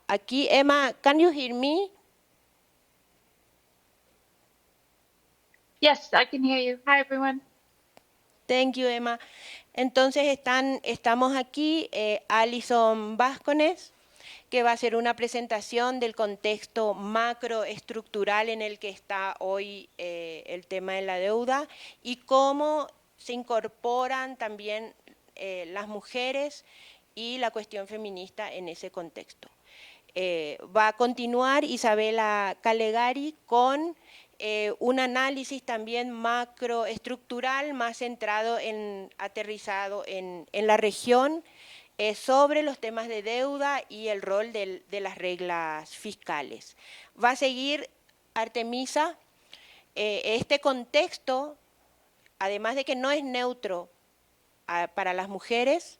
aquí. Emma, can you hear me? Yes, I can hear you. Hi, everyone. Thank you, Emma. Entonces estamos aquí, Alison Vázquez, que va a hacer una presentación del contexto macroestructural en el que está hoy el tema de la deuda y cómo se incorporan también las mujeres y la cuestión feminista en ese contexto. Va a continuar Isabela Calegari con un análisis también macroestructural más centrado aterrizado en la región sobre los temas de deuda y el rol de las reglas fiscales. Va a seguir Artemisa. Este contexto, además de que no es neutro para las mujeres,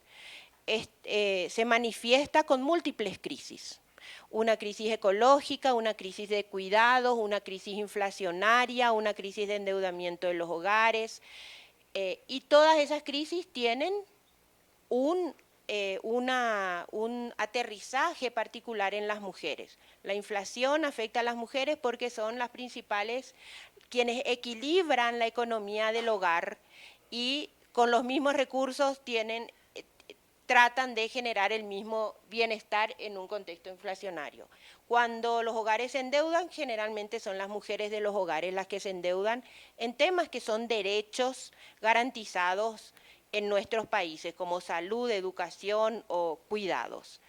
se manifiesta con múltiples crisis. Una crisis ecológica, una crisis de cuidados, una crisis inflacionaria, una crisis de endeudamiento de los hogares. Y todas esas crisis tienen un aterrizaje particular en las mujeres. La inflación afecta a las mujeres porque son las principales quienes equilibran la economía del hogar y con los mismos recursos tratan de generar el mismo bienestar en un contexto inflacionario. Cuando los hogares se endeudan, generalmente son las mujeres de los hogares las que se endeudan en temas que son derechos garantizados en nuestros países, como salud, educación o cuidados.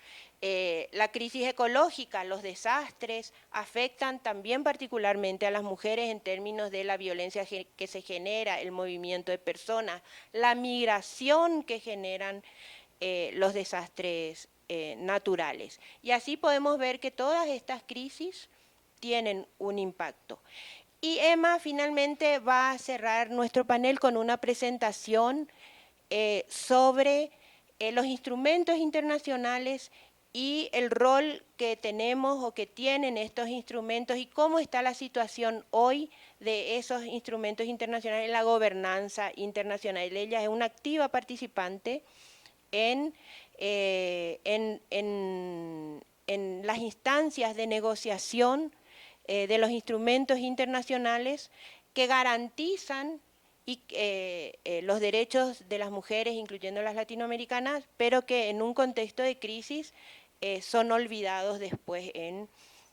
La crisis ecológica, los desastres, afectan también particularmente a las mujeres en términos de la violencia que se genera, el movimiento de personas, la migración que generan los desastres naturales. Y así podemos ver que todas estas crisis tienen un impacto. Y Emma finalmente va a cerrar nuestro panel con una presentación sobre los instrumentos internacionales y el rol que tenemos o que tienen estos instrumentos y cómo está la situación hoy de esos instrumentos internacionales en la gobernanza internacional. Ella es una activa participante en, en las instancias de negociación de los instrumentos internacionales que garantizan los derechos de las mujeres, incluyendo las latinoamericanas, pero que en un contexto de crisis son olvidados después en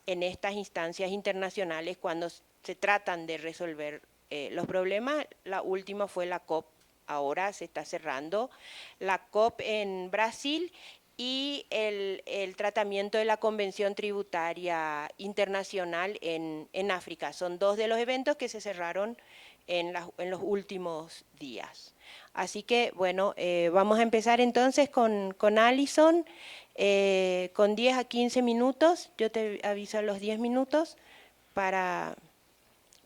estas instancias internacionales cuando se tratan de resolver los problemas. La última fue la COP, ahora se está cerrando la COP en Brasil y el tratamiento de la Convención Tributaria Internacional en África. Son dos de los eventos que se cerraron en los últimos días. Así que, bueno, vamos a empezar entonces con Alison, con 10 a 15 minutos. Yo te aviso a los 10 minutos para...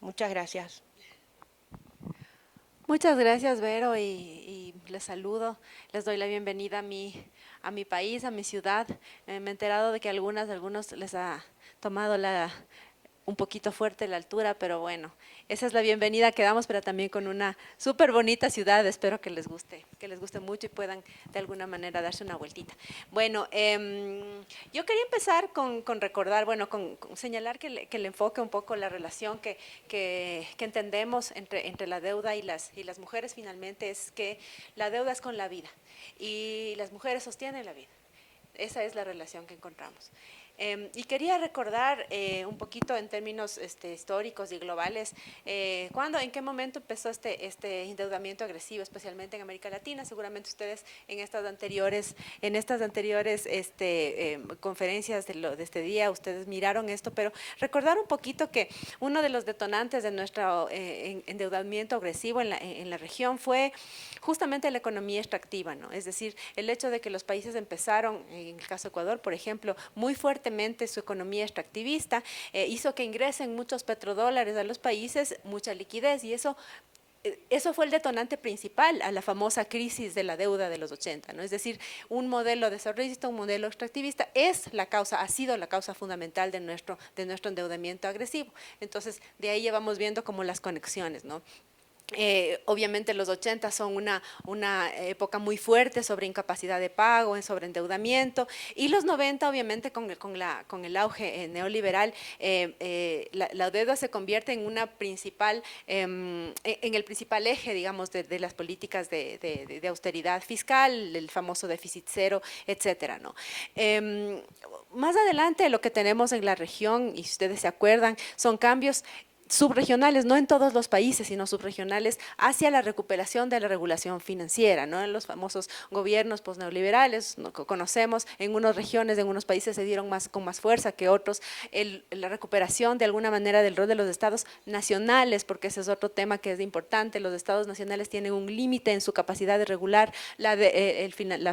Muchas gracias. Muchas gracias, Vero, y les saludo. Les doy la bienvenida a mi país, a mi ciudad. Me he enterado de que algunos les ha tomado un poquito fuerte la altura, pero bueno, esa es la bienvenida que damos, pero también con una súper bonita ciudad. Espero que les guste mucho y puedan de alguna manera darse una vueltita. Bueno, yo quería empezar con recordar, bueno, con señalar que le enfoque un poco la relación que entendemos entre la deuda y las mujeres. Finalmente es que la deuda es con la vida y las mujeres sostienen la vida. Esa es la relación que encontramos. Y quería recordar un poquito en términos históricos y globales, en qué momento empezó este endeudamiento agresivo, especialmente en América Latina. Seguramente ustedes en estas anteriores conferencias de este día, ustedes miraron esto, pero recordar un poquito que uno de los detonantes de nuestro endeudamiento agresivo en la región fue justamente la economía extractiva, ¿no? Es decir, el hecho de que los países empezaron, en el caso de Ecuador, por ejemplo, muy fuertemente su economía extractivista, hizo que ingresen muchos petrodólares a los países, mucha liquidez, y eso fue el detonante principal a la famosa crisis de la deuda de los 80, ¿no? Es decir, un modelo desarrollista, un modelo extractivista ha sido la causa fundamental de nuestro endeudamiento agresivo. Entonces, de ahí ya vamos viendo como las conexiones, ¿no? Obviamente los 80 son una época muy fuerte sobre incapacidad de pago, sobre endeudamiento, y los 90 obviamente con el auge neoliberal, la deuda se convierte en una principal, en el principal eje, digamos, de las políticas de austeridad fiscal, el famoso déficit cero, etcétera, ¿no? Más adelante lo que tenemos en la región, y si ustedes se acuerdan, son cambios subregionales, no en todos los países, sino subregionales, hacia la recuperación de la regulación financiera, ¿no? En los famosos gobiernos posneoliberales, ¿no? Conocemos, en unas regiones, en unos países se dieron con más fuerza que otros, la recuperación de alguna manera del rol de los estados nacionales, porque ese es otro tema que es importante. Los estados nacionales tienen un límite en su capacidad de regular la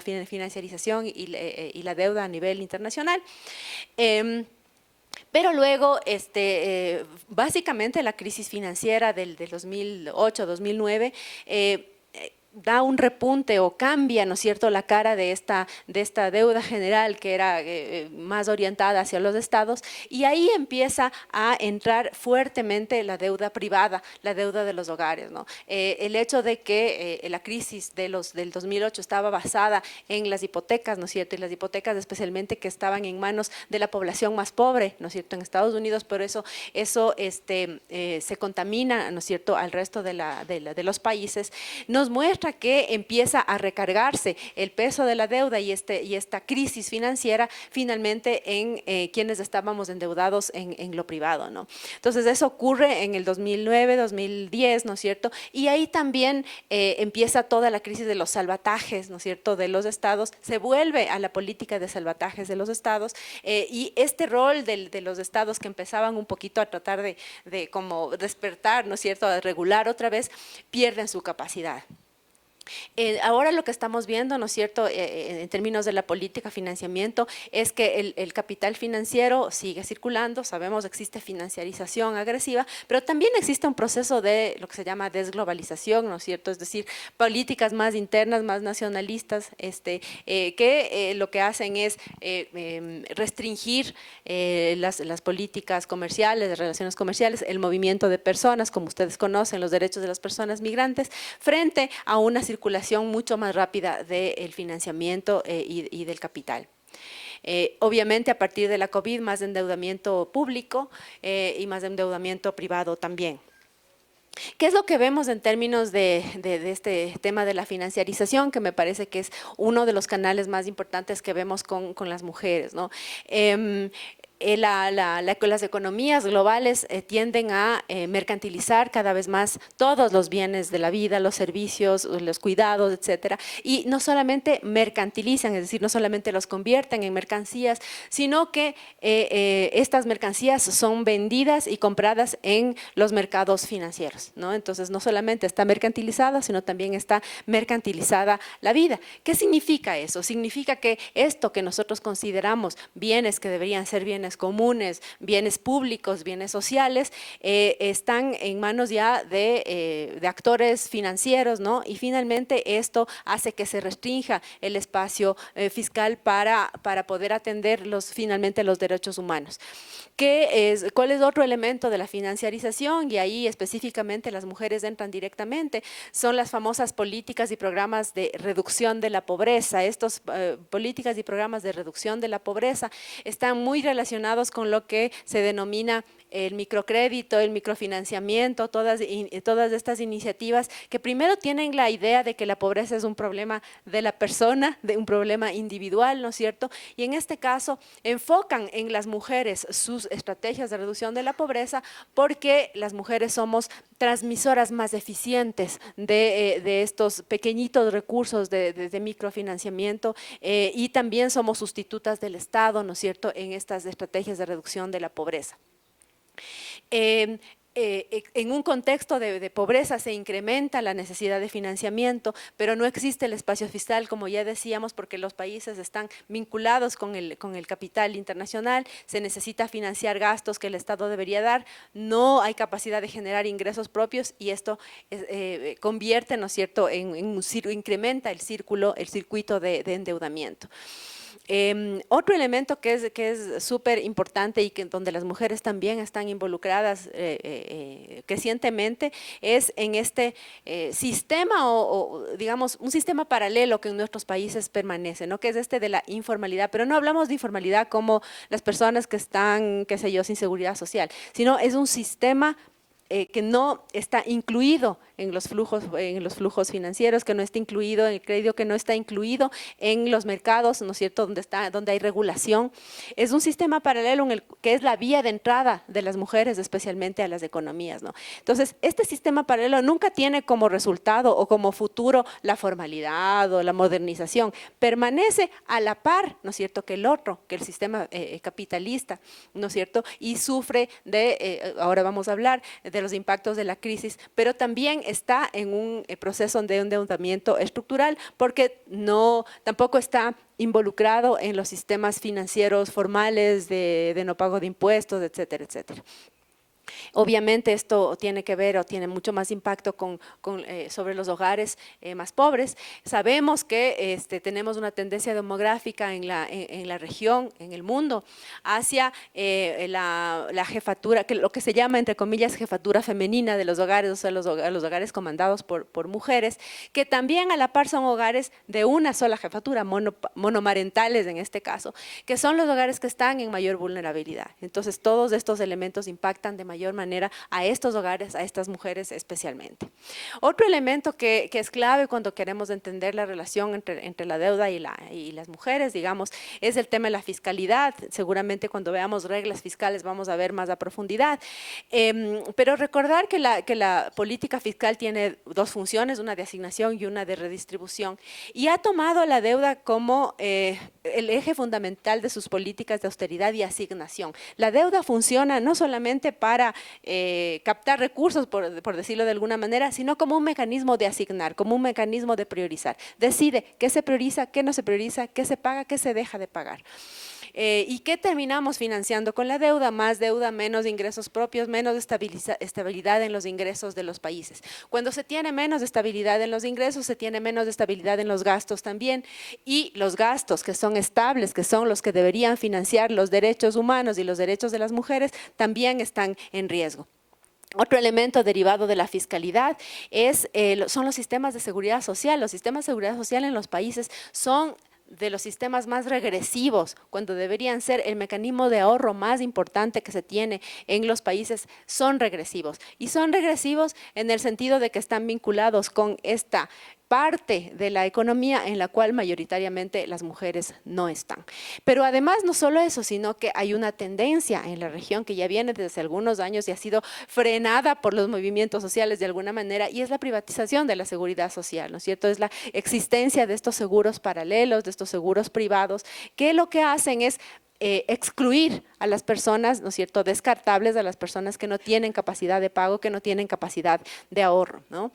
financiarización y la deuda a nivel internacional. Pero luego, básicamente la crisis financiera del 2008-2009 da un repunte o cambia, ¿no es cierto?, la cara de esta deuda general que era más orientada hacia los estados, y ahí empieza a entrar fuertemente la deuda privada, la deuda de los hogares, ¿no? El hecho de que la crisis del 2008 estaba basada en las hipotecas, ¿no es cierto?, y las hipotecas especialmente que estaban en manos de la población más pobre, ¿no es cierto?, en Estados Unidos, por eso se contamina, ¿no es cierto?, al resto de los países, nos muestra que empieza a recargarse el peso de la deuda y esta crisis financiera finalmente en quienes estábamos endeudados en lo privado, ¿no? Entonces eso ocurre en el 2009, 2010, ¿no es cierto? Y ahí también empieza toda la crisis de los salvatajes, ¿no es cierto?, de los estados, se vuelve a la política de salvatajes de los estados, y este rol de los estados que empezaban un poquito a tratar de como despertar, ¿no es cierto?, a regular otra vez, pierden su capacidad. Ahora lo que estamos viendo, ¿no es cierto?, en términos de la política financiamiento, es que el capital financiero sigue circulando, sabemos que existe financiarización agresiva, pero también existe un proceso de lo que se llama desglobalización, ¿no es cierto?, es decir, políticas más internas, más nacionalistas, que lo que hacen es restringir las políticas comerciales, las relaciones comerciales, el movimiento de personas, como ustedes conocen, los derechos de las personas migrantes, frente a una circulación mucho más rápida del financiamiento y del capital. Obviamente a partir de la COVID más endeudamiento público y más endeudamiento privado también. ¿Qué es lo que vemos en términos de este tema de la financiarización? Que me parece que es uno de los canales más importantes que vemos con las mujeres, ¿no? Las economías globales tienden a mercantilizar cada vez más todos los bienes de la vida, los servicios, los cuidados, etcétera, y no solamente mercantilizan, es decir, no solamente los convierten en mercancías, sino que estas mercancías son vendidas y compradas en los mercados financieros, ¿no? Entonces no solamente está mercantilizada, sino también está mercantilizada la vida. ¿Qué significa eso? Significa que esto que nosotros consideramos bienes que deberían ser bienes comunes, bienes públicos, bienes sociales, están en manos ya de actores financieros, ¿no? Y finalmente esto hace que se restrinja el espacio fiscal para poder atender finalmente los derechos humanos. ¿Cuál es otro elemento de la financiarización? Y ahí específicamente las mujeres entran directamente, son las famosas políticas y programas de reducción de la pobreza. Estas políticas y programas de reducción de la pobreza están muy relacionados con lo que se denomina el microcrédito, el microfinanciamiento, todas estas iniciativas que primero tienen la idea de que la pobreza es un problema de la persona, de un problema individual, ¿no es cierto? Y en este caso enfocan en las mujeres sus estrategias de reducción de la pobreza porque las mujeres somos transmisoras más eficientes de estos pequeñitos recursos de microfinanciamiento y también somos sustitutas del Estado, ¿no es cierto?, en estas estrategias de reducción de la pobreza. En un contexto de pobreza se incrementa la necesidad de financiamiento, pero no existe el espacio fiscal, como ya decíamos, porque los países están vinculados con el capital internacional, se necesita financiar gastos que el Estado debería dar, no hay capacidad de generar ingresos propios y esto convierte, ¿no es cierto?, incrementa el circuito de endeudamiento. Otro elemento que es súper importante y que donde las mujeres también están involucradas crecientemente es en este sistema o digamos un sistema paralelo que en nuestros países permanece, ¿no? Que es este de la informalidad, pero no hablamos de informalidad como las personas que están, qué sé yo, sin seguridad social, sino es un sistema que no está incluido en los flujos financieros, que no está incluido en el crédito, que no está incluido en los mercados, ¿no es cierto?, donde hay regulación. Es un sistema paralelo en el que es la vía de entrada de las mujeres, especialmente a las economías, ¿no? Entonces, este sistema paralelo nunca tiene como resultado o como futuro la formalidad o la modernización. Permanece a la par, ¿no es cierto?, que el otro, que el sistema capitalista, ¿no es cierto?, y sufre de, ahora vamos a hablar de los impactos de la crisis, pero también está en un proceso de endeudamiento estructural porque tampoco está involucrado en los sistemas financieros formales de no pago de impuestos, etcétera, etcétera. Obviamente esto tiene que ver o tiene mucho más impacto sobre los hogares más pobres. Sabemos que tenemos una tendencia demográfica en la región, en el mundo, hacia la jefatura, lo que se llama entre comillas jefatura femenina de los hogares, o sea, los hogares comandados por mujeres, que también a la par son hogares de una sola jefatura, monomarentales en este caso, que son los hogares que están en mayor vulnerabilidad. Entonces todos estos elementos impactan de mayor manera a estos hogares, a estas mujeres especialmente. Otro elemento que es clave cuando queremos entender la relación entre la deuda y las mujeres, digamos, es el tema de la fiscalidad. Seguramente cuando veamos reglas fiscales vamos a ver más a profundidad. Pero recordar que la política fiscal tiene dos funciones, una de asignación y una de redistribución, y ha tomado la deuda como el eje fundamental de sus políticas de austeridad y asignación. La deuda funciona no solamente para captar recursos, por decirlo de alguna manera, sino como un mecanismo de asignar, como un mecanismo de priorizar. Decide qué se prioriza, qué no se prioriza, qué se paga, qué se deja de pagar. ¿Y qué terminamos financiando con la deuda? Más deuda, menos ingresos propios, menos estabilidad en los ingresos de los países. Cuando se tiene menos estabilidad en los ingresos, se tiene menos estabilidad en los gastos también, y los gastos que son estables, que son los que deberían financiar los derechos humanos y los derechos de las mujeres, también están en riesgo. Otro elemento derivado de la fiscalidad son los sistemas de seguridad social. Los sistemas de seguridad social en los países son de los sistemas más regresivos, cuando deberían ser el mecanismo de ahorro más importante que se tiene en los países, son regresivos. Y son regresivos en el sentido de que están vinculados con esta parte de la economía en la cual mayoritariamente las mujeres no están. Pero además no solo eso, sino que hay una tendencia en la región que ya viene desde algunos años y ha sido frenada por los movimientos sociales de alguna manera, y es la privatización de la seguridad social, ¿no es cierto? Es la existencia de estos seguros paralelos, de estos seguros privados, que lo que hacen es excluir a las personas, ¿no es cierto?, descartables, a las personas que no tienen capacidad de pago, que no tienen capacidad de ahorro, ¿no?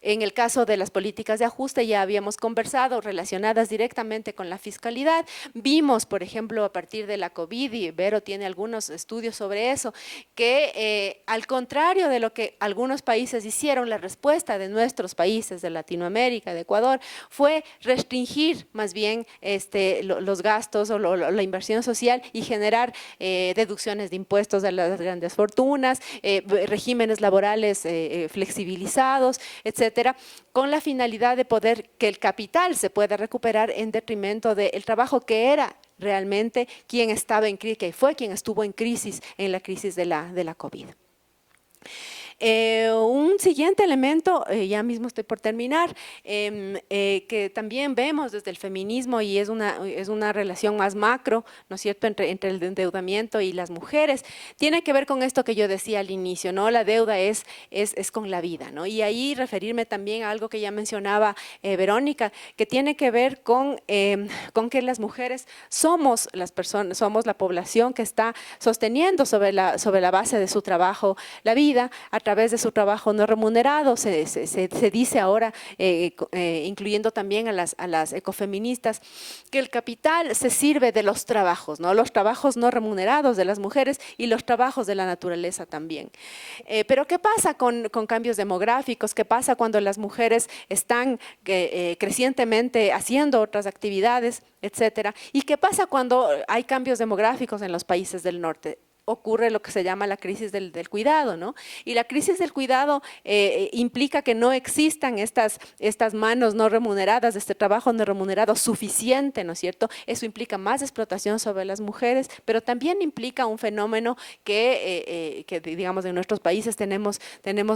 En el caso de las políticas de ajuste ya habíamos conversado, relacionadas directamente con la fiscalidad. Vimos, por ejemplo, a partir de la COVID, y Vero tiene algunos estudios sobre eso, que al contrario de lo que algunos países hicieron, la respuesta de nuestros países, de Latinoamérica, de Ecuador, fue restringir más bien los gastos o la inversión social y generar deducciones de impuestos de las grandes fortunas, regímenes laborales flexibilizados, etcétera, con la finalidad de poder que el capital se pueda recuperar en detrimento del trabajo que era realmente quien estaba en crisis, que fue quien estuvo en crisis en la crisis de la COVID. Un siguiente elemento, ya mismo estoy por terminar, que también vemos desde el feminismo, y es una relación más macro, ¿no es cierto?, entre el endeudamiento y las mujeres, tiene que ver con esto que yo decía al inicio, ¿no? La deuda es con la vida, ¿no? Y ahí referirme también a algo que ya mencionaba Verónica, que tiene que ver con que las mujeres somos la población que está sosteniendo sobre la base de su trabajo la vida, a través de su trabajo no remunerado. Se dice ahora, incluyendo también a las ecofeministas, que el capital se sirve de los trabajos, ¿no? Los trabajos no remunerados de las mujeres y los trabajos de la naturaleza también. Pero ¿qué pasa con cambios demográficos? ¿Qué pasa cuando las mujeres están crecientemente haciendo otras actividades, etcétera? ¿Y qué pasa cuando hay cambios demográficos en los países del norte? Ocurre lo que se llama la crisis del cuidado, ¿no? Y la crisis del cuidado implica que no existan estas manos no remuneradas, este trabajo no remunerado suficiente, ¿no es cierto? Eso implica más explotación sobre las mujeres, pero también implica un fenómeno que digamos, en nuestros países tenemos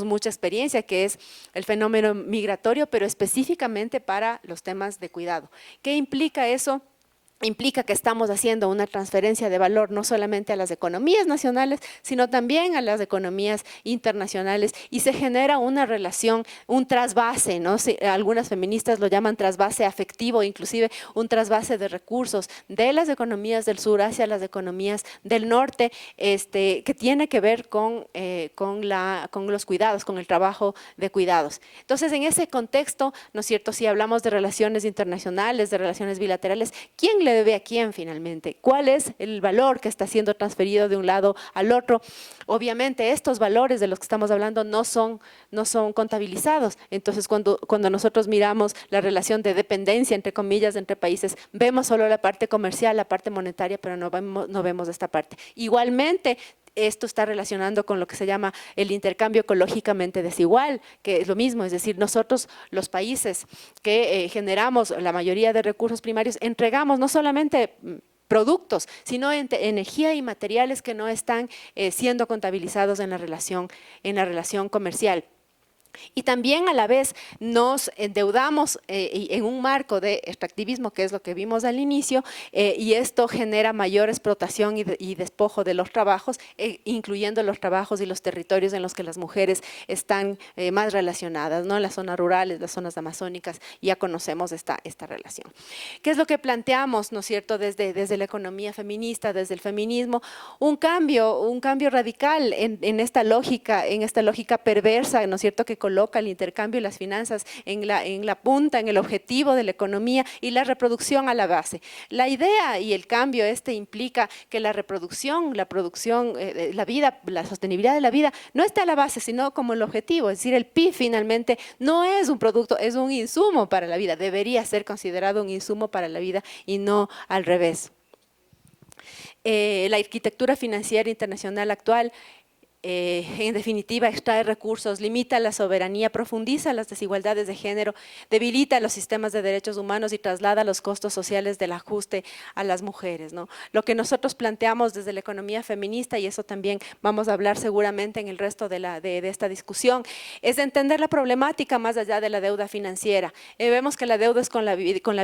mucha experiencia, que es el fenómeno migratorio, pero específicamente para los temas de cuidado. ¿Qué implica eso? Implica que estamos haciendo una transferencia de valor no solamente a las economías nacionales, sino también a las economías internacionales, y se genera una relación, un trasvase, ¿no? Algunas feministas lo llaman trasvase afectivo, inclusive un trasvase de recursos de las economías del sur hacia las economías del norte, que tiene que ver con los cuidados, con el trabajo de cuidados. Entonces, en ese contexto, ¿no es cierto?, si hablamos de relaciones internacionales, de relaciones bilaterales, ¿quién le debe a quién finalmente? ¿Cuál es el valor que está siendo transferido de un lado al otro? Obviamente estos valores de los que estamos hablando no son contabilizados. Entonces cuando nosotros miramos la relación de dependencia, entre comillas, entre países, vemos solo la parte comercial, la parte monetaria, pero no vemos esta parte. Igualmente, esto está relacionando con lo que se llama el intercambio ecológicamente desigual, que es lo mismo, es decir, nosotros los países que generamos la mayoría de recursos primarios, entregamos no solamente productos, sino energía y materiales que no están siendo contabilizados en la relación comercial. Y también a la vez nos endeudamos en un marco de extractivismo, que es lo que vimos al inicio, y esto genera mayor explotación y despojo de los trabajos, incluyendo los trabajos y los territorios en los que las mujeres están más relacionadas, ¿no? Las zonas rurales, las zonas amazónicas, ya conocemos esta relación. ¿Qué es lo que planteamos, ¿no es cierto?, desde la economía feminista, desde el feminismo? Un cambio radical en esta lógica perversa, ¿no es cierto?, que coloca el intercambio y las finanzas en la punta, en el objetivo de la economía, y la reproducción a la base. La idea y el cambio implica que la reproducción, la producción, la vida, la sostenibilidad de la vida no está a la base, sino como el objetivo. Es decir, el PIB finalmente no es un producto, es un insumo para la vida. Debería ser considerado un insumo para la vida y no al revés. La arquitectura financiera internacional actual, en definitiva, extrae recursos, limita la soberanía, profundiza las desigualdades de género, debilita los sistemas de derechos humanos y traslada los costos sociales del ajuste a las mujeres, ¿no? Lo que nosotros planteamos desde la economía feminista, y eso también vamos a hablar seguramente en el resto de esta discusión, es entender la problemática más allá de la deuda financiera. Vemos que la deuda es con la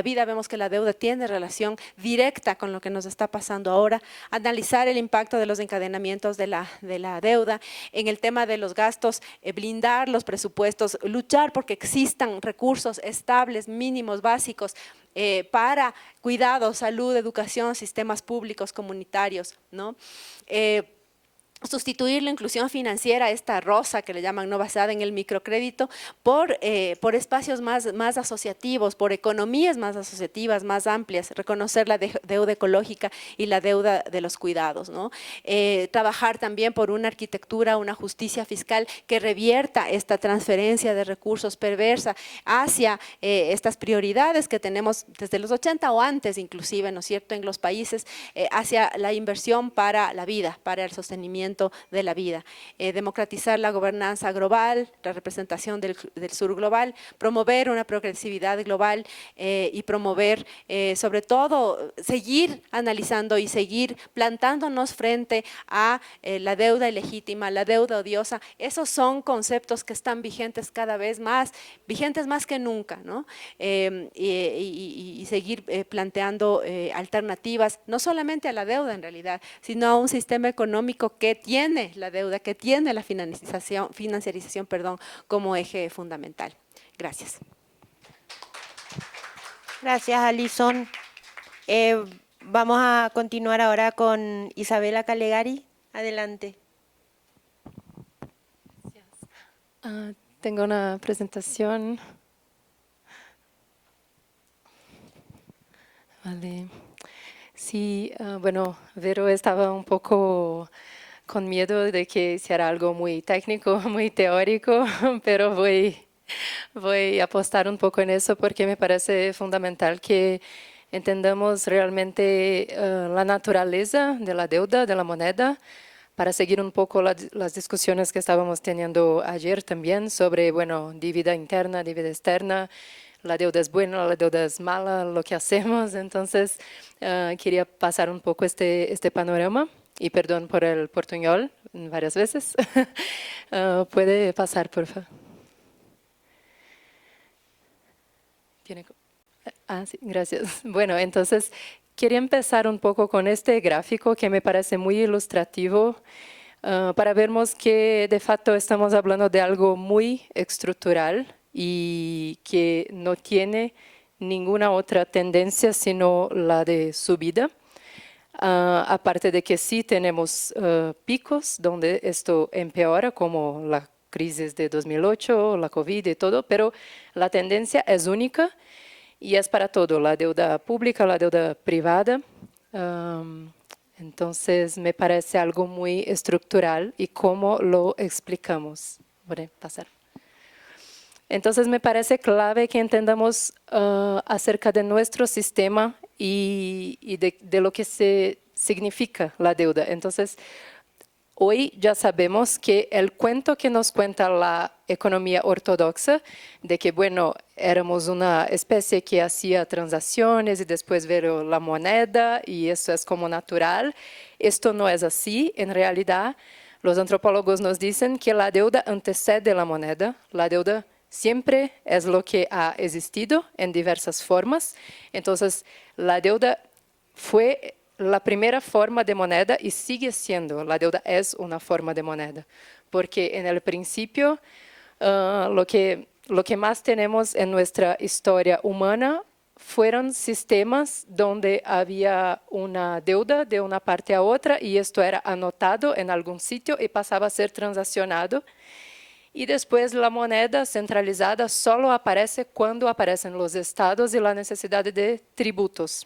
vida, vemos que la deuda tiene relación directa con lo que nos está pasando ahora, analizar el impacto de los encadenamientos de la deuda. En el tema de los gastos, blindar los presupuestos, luchar porque existan recursos estables, mínimos, básicos, para cuidado, salud, educación, sistemas públicos, comunitarios, ¿no? Sustituir la inclusión financiera, esta rosa que le llaman no basada en el microcrédito, por espacios más asociativos, por economías más asociativas, más amplias, reconocer la deuda ecológica y la deuda de los cuidados, ¿no? Trabajar también por una arquitectura, una justicia fiscal que revierta esta transferencia de recursos perversa hacia estas prioridades que tenemos desde los 80 o antes inclusive, ¿no es cierto?, en los países, hacia la inversión para la vida, para el sostenimiento de la vida, democratizar la gobernanza global, la representación del sur global, promover una progresividad global y promover, sobre todo, seguir analizando y seguir plantándonos frente a la deuda ilegítima, la deuda odiosa. Esos son conceptos que están vigentes cada vez más, vigentes más que nunca, ¿no? Y seguir planteando alternativas, no solamente a la deuda en realidad, sino a un sistema económico que tiene la deuda, que tiene la financiarización, como eje fundamental. Gracias. Gracias, Alison. Vamos a continuar ahora con Isabela Calegari. Adelante. Tengo una presentación. Vale. Sí, bueno, Vero estaba un poco con miedo de que hiciera algo muy técnico, muy teórico, pero voy a apostar un poco en eso porque me parece fundamental que entendamos realmente la naturaleza de la deuda, de la moneda, para seguir un poco las discusiones que estábamos teniendo ayer también sobre, bueno, dívida interna, dívida externa, la deuda es buena, la deuda es mala, lo que hacemos. Entonces, quería pasar un poco este panorama. Y perdón por el portuñol varias veces. Puede pasar, por favor. Sí, gracias. Bueno, entonces quería empezar un poco con este gráfico que me parece muy ilustrativo para vermos que de facto estamos hablando de algo muy estructural y que no tiene ninguna otra tendencia sino la de subida. Aparte de que sí tenemos picos donde esto empeora, como la crisis de 2008, la COVID y todo, pero la tendencia es única y es para todo, la deuda pública, la deuda privada. Entonces, me parece algo muy estructural y cómo lo explicamos. Voy a pasar. Entonces, me parece clave que entendamos acerca de nuestro sistema y de lo que significa la deuda. Entonces, hoy ya sabemos que el cuento que nos cuenta la economía ortodoxa, de que, bueno, éramos una especie que hacía transacciones y después vino la moneda y eso es como natural, esto no es así. En realidad, los antropólogos nos dicen que la deuda antecede la moneda, la deuda siempre es lo que ha existido en diversas formas. Entonces, la deuda fue la primera forma de moneda y sigue siendo, la deuda es una forma de moneda, porque en el principio lo que más tenemos en nuestra historia humana fueron sistemas donde había una deuda de una parte a otra y esto era anotado en algún sitio y pasaba a ser transaccionado. Y después la moneda centralizada solo aparece cuando aparecen los estados y la necesidad de tributos.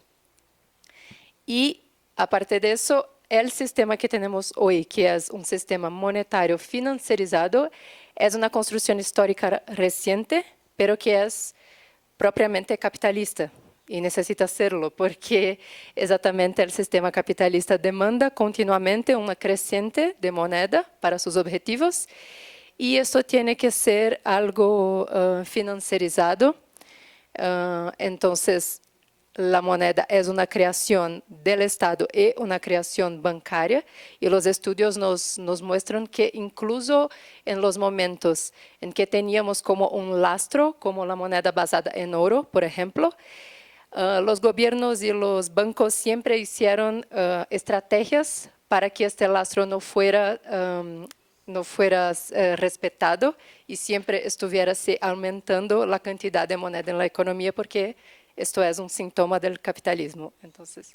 Y aparte de eso, el sistema que tenemos hoy, que es un sistema monetario financiarizado, es una construcción histórica reciente, pero que es propiamente capitalista. Y necesita serlo, porque exactamente el sistema capitalista demanda continuamente una creciente de moneda para sus objetivos. Y esto tiene que ser algo financiarizado. Entonces, la moneda es una creación del Estado y una creación bancaria. Y los estudios nos muestran que incluso en los momentos en que teníamos como un lastro, como la moneda basada en oro, por ejemplo, los gobiernos y los bancos siempre hicieron estrategias para que este lastro no fuera respetado y siempre estuviera aumentando la cantidad de moneda en la economía porque esto es un síntoma del capitalismo. Entonces,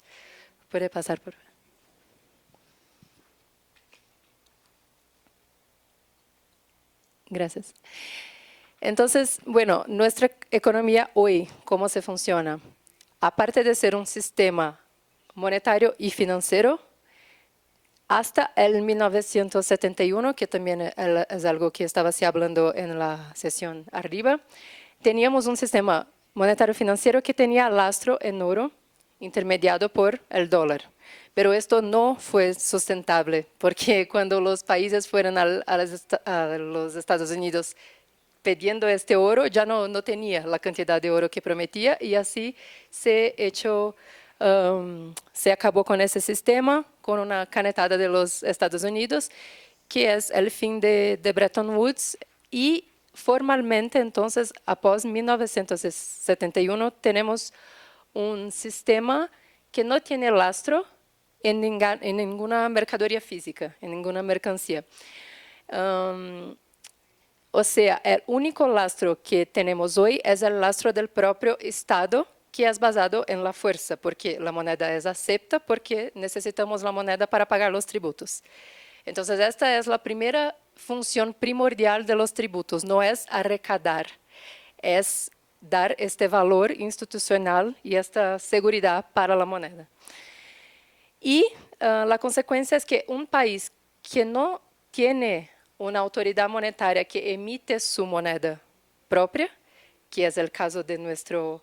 puede pasar por... Gracias. Entonces, bueno, nuestra economía hoy, ¿cómo se funciona? Aparte de ser un sistema monetario y financiero, hasta el 1971, que también es algo que estaba hablando en la sesión arriba, teníamos un sistema monetario financiero que tenía lastro en oro, intermediado por el dólar. Pero esto no fue sustentable, porque cuando los países fueron a los Estados Unidos pidiendo este oro, ya no tenía la cantidad de oro que prometía, y así se acabó con ese sistema, con una canetada de los Estados Unidos, que es el fin de Bretton Woods. Y formalmente, entonces, após 1971, tenemos un sistema que no tiene lastro en ninguna mercadería física, en ninguna mercancía. O sea, el único lastro que tenemos hoy es el lastro del propio Estado, que es basado en la fuerza, porque la moneda es acepta, porque necesitamos la moneda para pagar los tributos. Entonces, esta es la primera función primordial de los tributos, no es arrecadar, es dar este valor institucional y esta seguridad para la moneda. Y la consecuencia es que un país que no tiene una autoridad monetaria que emite su moneda propia, que es el caso de nuestro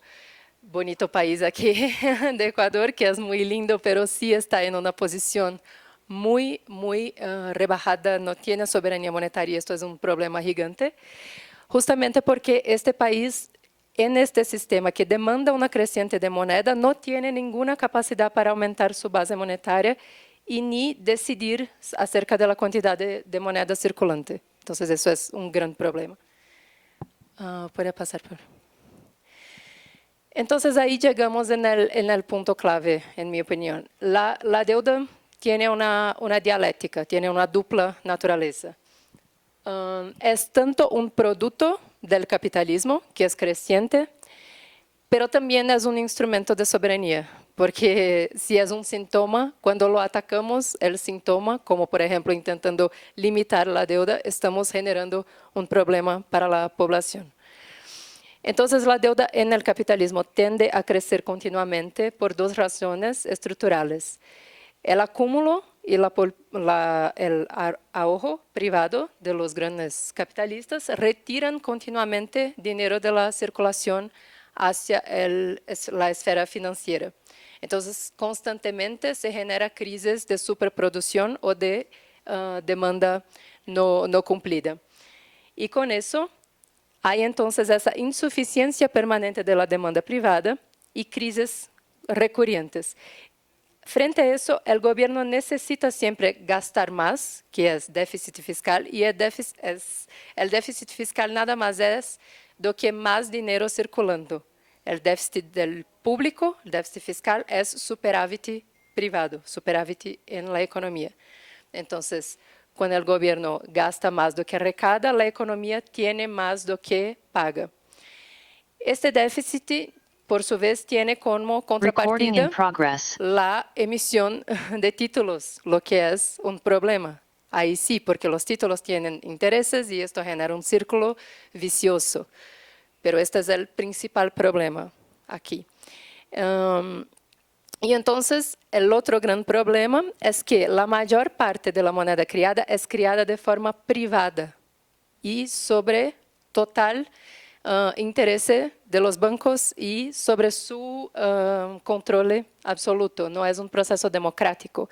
bonito país aquí de Ecuador, que es muy lindo, pero sí está en una posición muy rebajada, no tiene soberanía monetaria, y esto es un problema gigante, justamente porque este país, en este sistema que demanda una creciente de moneda, no tiene ninguna capacidad para aumentar su base monetaria y ni decidir acerca de la cantidad de moneda circulante. Entonces, eso es un gran problema. Puede pasar por... Entonces, ahí llegamos en el punto clave, en mi opinión. La deuda tiene una dialéctica, tiene una dupla naturaleza. Es tanto un producto del capitalismo, que es creciente, pero también es un instrumento de soberanía, porque si es un síntoma, cuando lo atacamos, el síntoma, como por ejemplo intentando limitar la deuda, estamos generando un problema para la población. Entonces, la deuda en el capitalismo tiende a crecer continuamente por dos razones estructurales. El acúmulo y el ahorro privado de los grandes capitalistas retiran continuamente dinero de la circulación hacia la esfera financiera. Entonces, constantemente se genera crisis de superproducción o de demanda no cumplida. Y con eso, hay entonces esa insuficiencia permanente de la demanda privada y crisis recurrentes. Frente a eso, el gobierno necesita siempre gastar más, que es déficit fiscal, y el déficit fiscal nada más es do que más dinero circulando. El déficit del público, el déficit fiscal, es superávit privado, superávit en la economía. Entonces, cuando el gobierno gasta más do que recada, la economía tiene más do que paga. Este déficit, por su vez, tiene como contrapartida la emisión de títulos, lo que es un problema. Ahí sí, porque los títulos tienen intereses y esto genera un círculo vicioso. Pero este es el principal problema aquí. Y entonces, el otro gran problema es que la mayor parte de la moneda creada es creada de forma privada y sobre total interés de los bancos y sobre su control absoluto. No es un proceso democrático.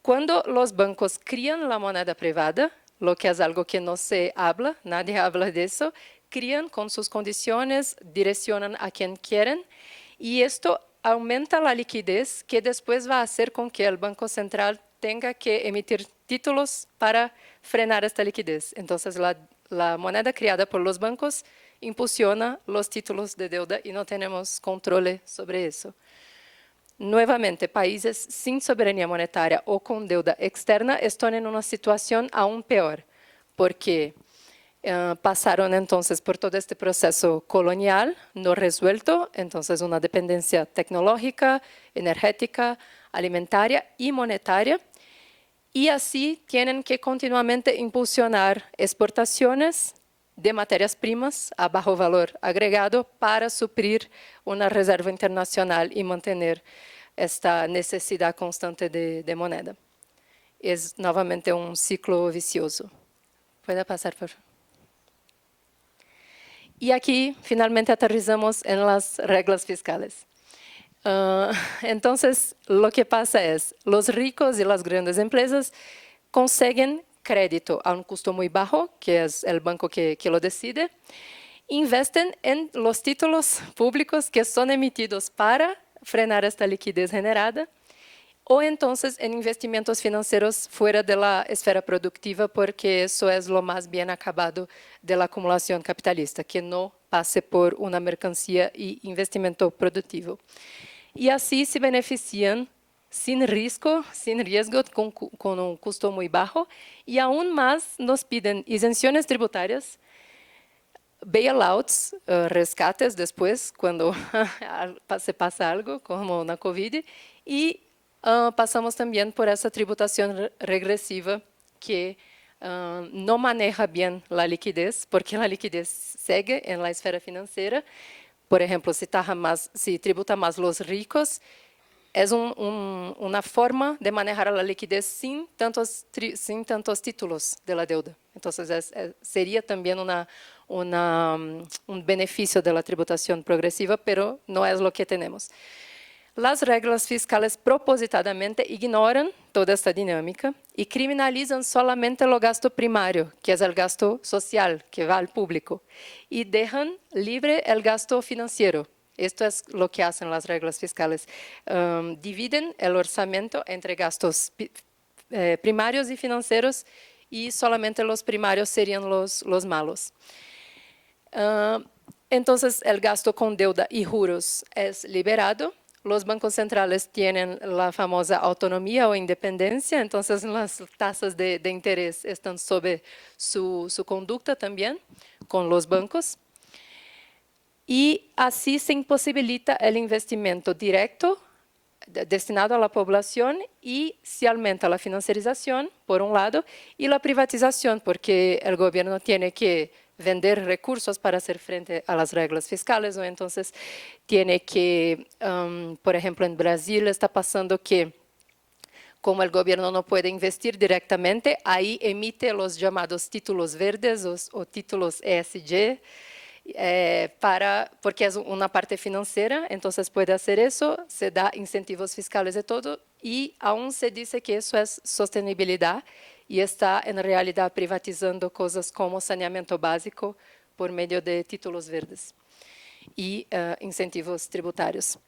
Cuando los bancos crean la moneda privada, lo que es algo que no se habla, nadie habla de eso, crean con sus condiciones, direccionan a quien quieren, y esto aumenta la liquidez que después va a hacer con que el Banco Central tenga que emitir títulos para frenar esta liquidez. Entonces, la moneda creada por los bancos impulsiona los títulos de deuda y no tenemos control sobre eso. Nuevamente, países sin soberanía monetaria o con deuda externa están en una situación aún peor, porque pasaron entonces por todo este proceso colonial no resuelto, entonces una dependencia tecnológica, energética, alimentaria y monetaria, y así tienen que continuamente impulsionar exportaciones de materias primas a bajo valor agregado para suplir una reserva internacional y mantener esta necesidad constante de moneda. Es nuevamente un ciclo vicioso. Puede pasar, por favor. Y aquí finalmente aterrizamos en las reglas fiscales. Entonces, lo que pasa es, los ricos y las grandes empresas consiguen crédito a un costo muy bajo, que es el banco que lo decide, invisten en los títulos públicos que son emitidos para frenar esta liquidez generada, o entonces en investimentos financieros fuera de la esfera productiva, porque eso es lo más bien acabado de la acumulación capitalista, que no pase por una mercancía y investimento productivo. Y así se benefician sin riesgo, con un costo muy bajo, y aún más nos piden isenciones tributarias, bailouts, rescates después cuando se pasa algo, como una COVID, y pasamos también por esa tributación regresiva que no maneja bien la liquidez, porque la liquidez sigue en la esfera financiera. Por ejemplo, si tributa más los ricos, es una forma de manejar la liquidez sin tantos títulos de la deuda. Entonces, sería también un beneficio de la tributación progresiva, pero no es lo que tenemos. Las reglas fiscales propositadamente ignoran toda esta dinámica y criminalizan solamente el gasto primario, que es el gasto social, que va al público, y dejan libre el gasto financiero. Esto es lo que hacen las reglas fiscales. Dividen el orçamento entre gastos primarios y financieros, y solamente los primarios serían los malos. Entonces, el gasto con deuda y juros es liberado. Los bancos centrales tienen la famosa autonomía o independencia, entonces las tasas de interés están sobre su conducta también con los bancos. Y así se imposibilita el investimento directo destinado a la población y se aumenta la financiarización, por un lado, y la privatización, porque el gobierno tiene que vender recursos para hacer frente a las reglas fiscales, o entonces tiene que, por ejemplo, en Brasil está pasando que, como el gobierno no puede investir directamente, ahí emite los llamados títulos verdes o títulos ESG, porque es una parte financiera, entonces puede hacer eso, se da incentivos fiscales y todo, y aún se dice que eso es sostenibilidad, y está en realidad privatizando cosas como saneamiento básico por medio de títulos verdes y incentivos tributarios.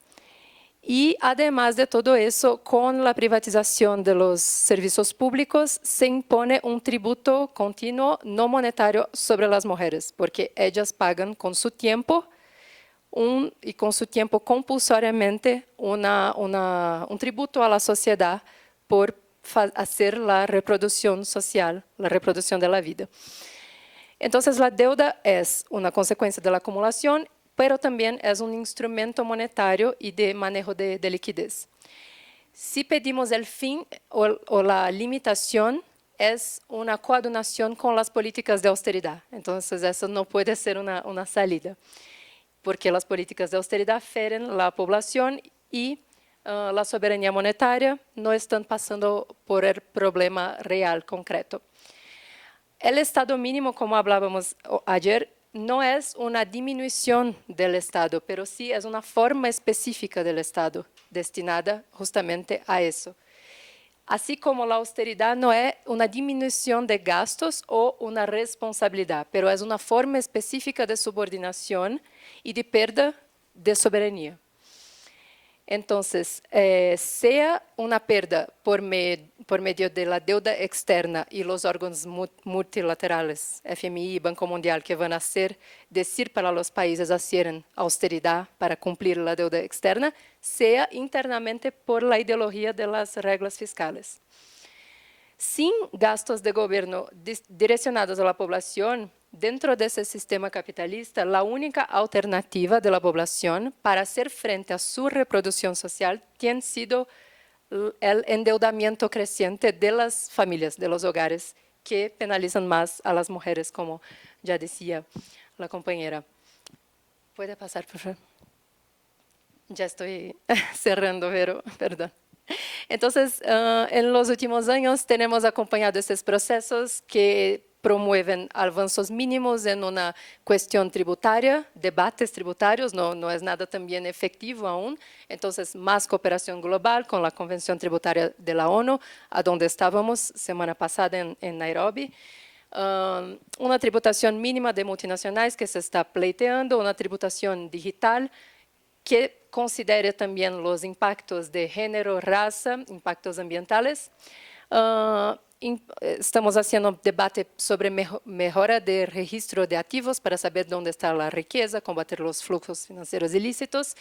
Y además de todo eso, con la privatización de los servicios públicos, se impone un tributo continuo no monetario sobre las mujeres, porque ellas pagan con su tiempo y con su tiempo compulsoriamente un tributo a la sociedad por hacer la reproducción social, la reproducción de la vida. Entonces, la deuda es una consecuencia de la acumulación, pero también es un instrumento monetario y de manejo de liquidez. Si pedimos el fin o la limitación, es una coadunación con las políticas de austeridad. Entonces, eso no puede ser una salida, porque las políticas de austeridad feren la población y la soberanía monetaria no están pasando por el problema real, concreto. El Estado mínimo, como hablábamos ayer, no es una disminución del Estado, pero sí es una forma específica del Estado, destinada justamente a eso. Así como la austeridad no es una disminución de gastos o una responsabilidad, pero es una forma específica de subordinación y de pérdida de soberanía. Entonces, sea una pérdida por medio de la deuda externa y los órganos multilaterales, FMI y Banco Mundial, que van a decir para los países hacer austeridad para cumplir la deuda externa, sea internamente por la ideología de las reglas fiscales. Sin gastos de gobierno direccionados a la población, dentro de ese sistema capitalista, la única alternativa de la población para hacer frente a su reproducción social tiene sido el endeudamiento creciente de las familias, de los hogares, que penalizan más a las mujeres, como ya decía la compañera. ¿Puede pasar, por favor? Ya estoy cerrando, pero perdón. Entonces, en los últimos años tenemos acompañado estos procesos que promueven avances mínimos en una cuestión tributaria, debates tributarios, no es nada también efectivo aún. Entonces, más cooperación global con la Convención Tributaria de la ONU, a donde estábamos semana pasada en Nairobi. Una tributación mínima de multinacionales que se está pleiteando, una tributación digital que considere también los impactos de género, raza, impactos ambientales. Estamos haciendo debate sobre mejora de registro de activos para saber dónde está la riqueza, combatir los flujos financieros ilícitos.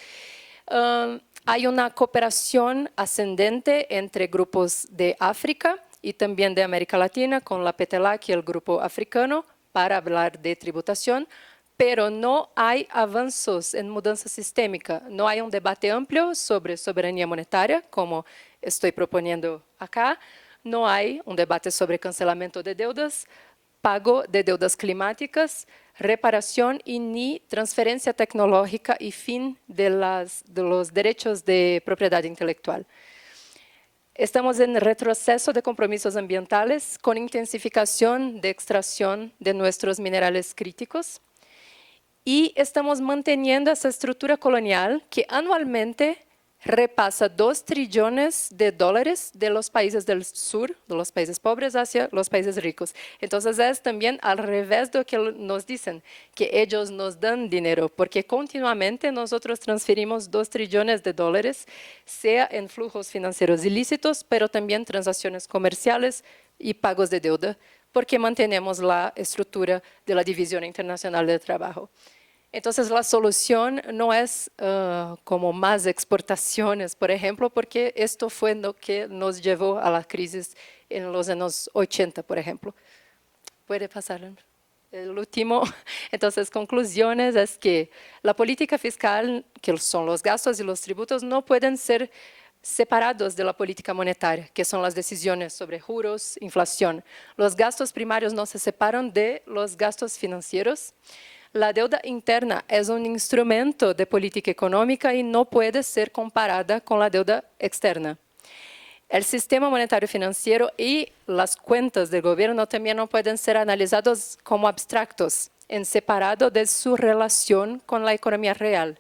Hay una cooperación ascendente entre grupos de África y también de América Latina, con la PETELAC y el grupo africano, para hablar de tributación, pero no hay avances en mudanza sistémica. No hay un debate amplio sobre soberanía monetaria, como estoy proponiendo acá. no hay un debate sobre cancelamiento de deudas, pago de deudas climáticas, reparación y ni transferencia tecnológica y fin de los derechos de propiedad intelectual. Estamos en retroceso de compromisos ambientales con intensificación de extracción de nuestros minerales críticos y estamos manteniendo esa estructura colonial que anualmente repasa 2 trillones de dólares de los países del sur, de los países pobres, hacia los países ricos. Entonces es también al revés de lo que nos dicen, que ellos nos dan dinero, porque continuamente nosotros transferimos 2 trillones de dólares, sea en flujos financieros ilícitos, pero también transacciones comerciales y pagos de deuda, porque mantenemos la estructura de la División Internacional del Trabajo. Entonces, la solución no es como más exportaciones, por ejemplo, porque esto fue lo que nos llevó a la crisis en los años 80, por ejemplo. ¿Puede pasar? El último, entonces, conclusiones es que la política fiscal, que son los gastos y los tributos, no pueden ser separados de la política monetaria, que son las decisiones sobre juros, inflación. Los gastos primarios no se separan de los gastos financieros. La deuda interna es un instrumento de política económica y no puede ser comparada con la deuda externa. El sistema monetario financiero y las cuentas del gobierno también no pueden ser analizados como abstractos, en separado de su relación con la economía real,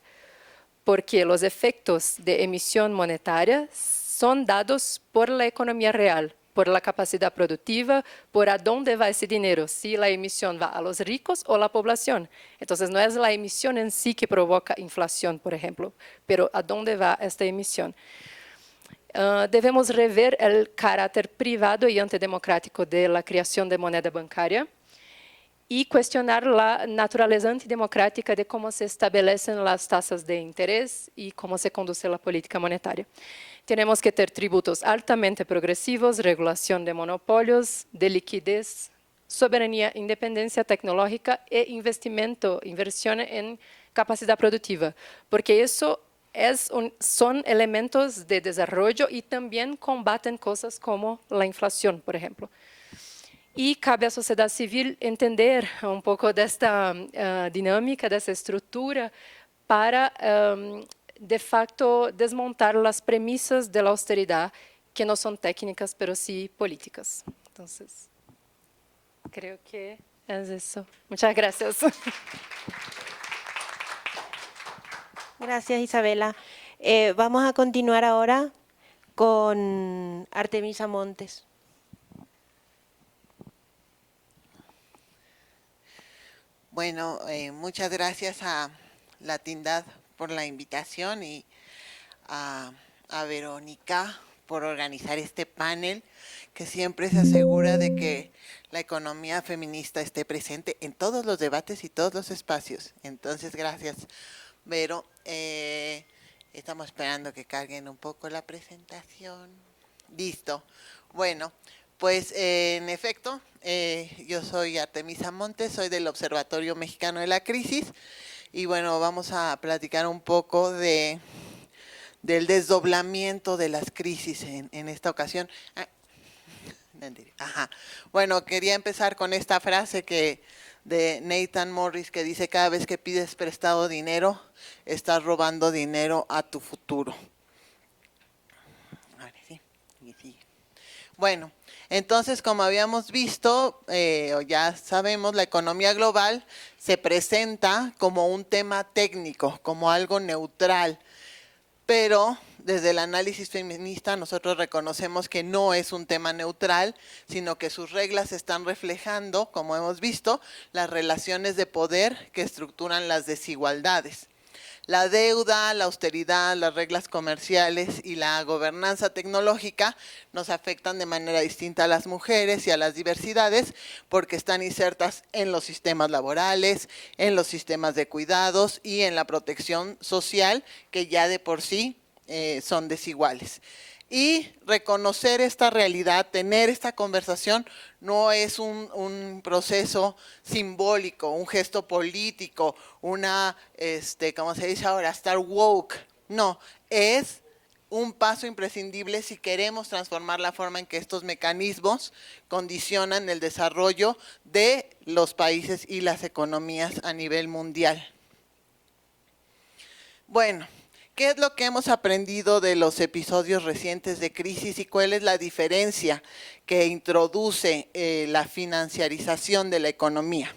porque los efectos de emisión monetaria son dados por la economía real, por la capacidad productiva, por a dónde va ese dinero, si la emisión va a los ricos o a la población. Entonces, no es la emisión en sí que provoca inflación, por ejemplo, pero a dónde va esta emisión. Debemos rever el carácter privado y antidemocrático de la creación de moneda bancaria y cuestionar la naturaleza antidemocrática de cómo se establecen las tasas de interés y cómo se conduce la política monetaria. Tenemos que tener tributos altamente progresivos, regulación de monopolios, de liquidez, soberanía, independencia tecnológica e inversión en capacidad productiva, porque eso son elementos de desarrollo y también combaten cosas como la inflación, por ejemplo. Y cabe a sociedad civil entender un poco de esta dinámica, de esta estructura, para de facto desmontar las premisas de la austeridad, que no son técnicas, pero sí políticas. Entonces, creo que es eso. Muchas gracias. Gracias, Isabela. Vamos a continuar ahora con Artemisa Montes. Bueno, muchas gracias a Latindad por la invitación y a Verónica por organizar este panel que siempre se asegura de que la economía feminista esté presente en todos los debates y todos los espacios. Entonces, gracias, Vero. Estamos esperando que carguen un poco la presentación. Listo. Bueno, pues en efecto, yo soy Artemisa Montes, soy del Observatorio Mexicano de la Crisis y bueno, vamos a platicar un poco del desdoblamiento de las crisis en esta ocasión. Ajá. Bueno, quería empezar con esta frase de Nathan Morris que dice: cada vez que pides prestado dinero, estás robando dinero a tu futuro. Ahora sí, sigue. Bueno, entonces, como habíamos visto, o ya sabemos, la economía global se presenta como un tema técnico, como algo neutral, pero desde el análisis feminista nosotros reconocemos que no es un tema neutral, sino que sus reglas están reflejando, como hemos visto, las relaciones de poder que estructuran las desigualdades. La deuda, la austeridad, las reglas comerciales y la gobernanza tecnológica nos afectan de manera distinta a las mujeres y a las diversidades porque están insertas en los sistemas laborales, en los sistemas de cuidados y en la protección social que ya de por sí son desiguales. Y reconocer esta realidad, tener esta conversación, no es un proceso simbólico, un gesto político, ¿cómo se dice ahora? Estar woke. No, es un paso imprescindible si queremos transformar la forma en que estos mecanismos condicionan el desarrollo de los países y las economías a nivel mundial. Bueno, ¿qué es lo que hemos aprendido de los episodios recientes de crisis y cuál es la diferencia que introduce la financiarización de la economía?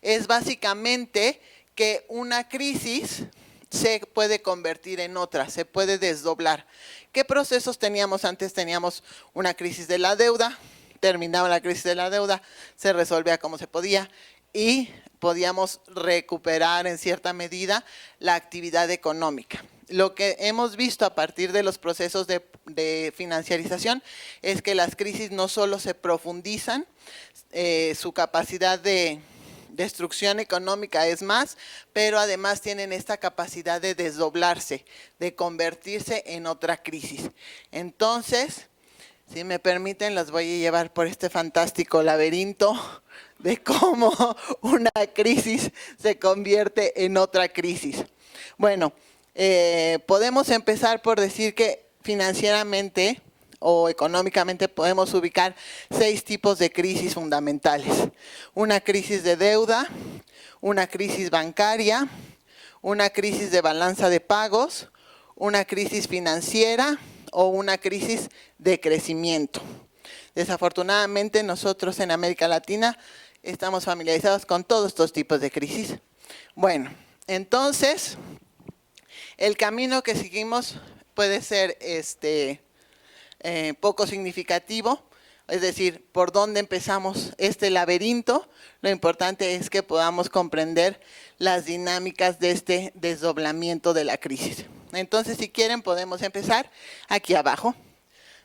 Es básicamente que una crisis se puede convertir en otra, se puede desdoblar. ¿Qué procesos teníamos antes? Teníamos una crisis de la deuda, terminaba la crisis de la deuda, se resolvía como se podía y podíamos recuperar en cierta medida la actividad económica. Lo que hemos visto a partir de los procesos de financiarización es que las crisis no solo se profundizan, su capacidad de destrucción económica es más, pero además tienen esta capacidad de desdoblarse, de convertirse en otra crisis. Entonces, si me permiten, los voy a llevar por este fantástico laberinto de cómo una crisis se convierte en otra crisis. Bueno, podemos empezar por decir que financieramente o económicamente podemos ubicar 6 tipos de crisis fundamentales. Una crisis de deuda, una crisis bancaria, una crisis de balanza de pagos, una crisis financiera o una crisis de crecimiento. Desafortunadamente nosotros en América Latina estamos familiarizados con todos estos tipos de crisis. Bueno, entonces el camino que seguimos puede ser poco significativo, es decir, por dónde empezamos este laberinto. Lo importante es que podamos comprender las dinámicas de este desdoblamiento de la crisis. Entonces, si quieren, podemos empezar aquí abajo.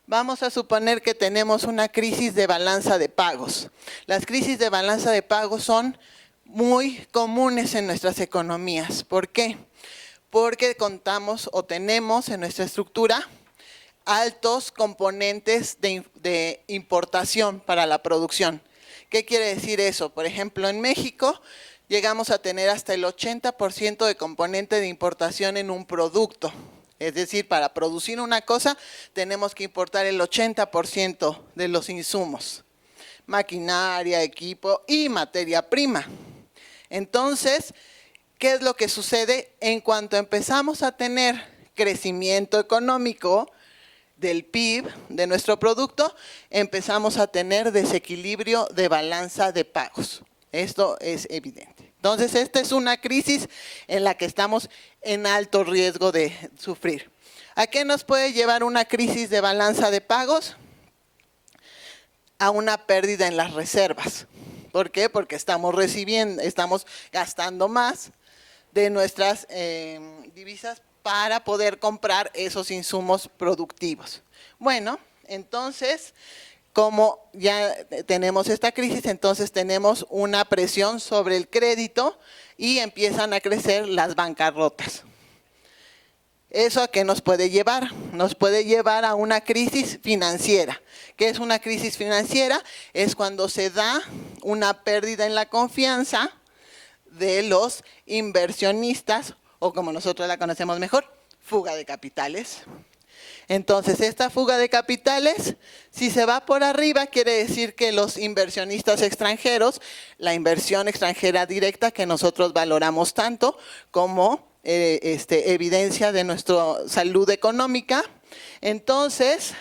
Vamos a suponer que tenemos una crisis de balanza de pagos. Las crisis de balanza de pagos son muy comunes en nuestras economías. ¿Por qué? Porque contamos o tenemos en nuestra estructura altos componentes de importación para la producción. ¿Qué quiere decir eso? Por ejemplo, en México llegamos a tener hasta el 80% de componente de importación en un producto. Es decir, para producir una cosa tenemos que importar el 80% de los insumos, maquinaria, equipo y materia prima. Entonces, ¿qué es lo que sucede? En cuanto empezamos a tener crecimiento económico del PIB, de nuestro producto, empezamos a tener desequilibrio de balanza de pagos. Esto es evidente. Entonces, esta es una crisis en la que estamos en alto riesgo de sufrir. ¿A qué nos puede llevar una crisis de balanza de pagos? A una pérdida en las reservas. ¿Por qué? Porque estamos gastando más de nuestras divisas para poder comprar esos insumos productivos. Bueno, entonces, como ya tenemos esta crisis, entonces tenemos una presión sobre el crédito y empiezan a crecer las bancarrotas. ¿Eso a qué nos puede llevar? Nos puede llevar a una crisis financiera. ¿Qué es una crisis financiera? Es cuando se da una pérdida en la confianza de los inversionistas, o como nosotros la conocemos mejor, fuga de capitales. Entonces, esta fuga de capitales, si se va por arriba, quiere decir que los inversionistas extranjeros, la inversión extranjera directa que nosotros valoramos tanto como evidencia de nuestra salud económica, entonces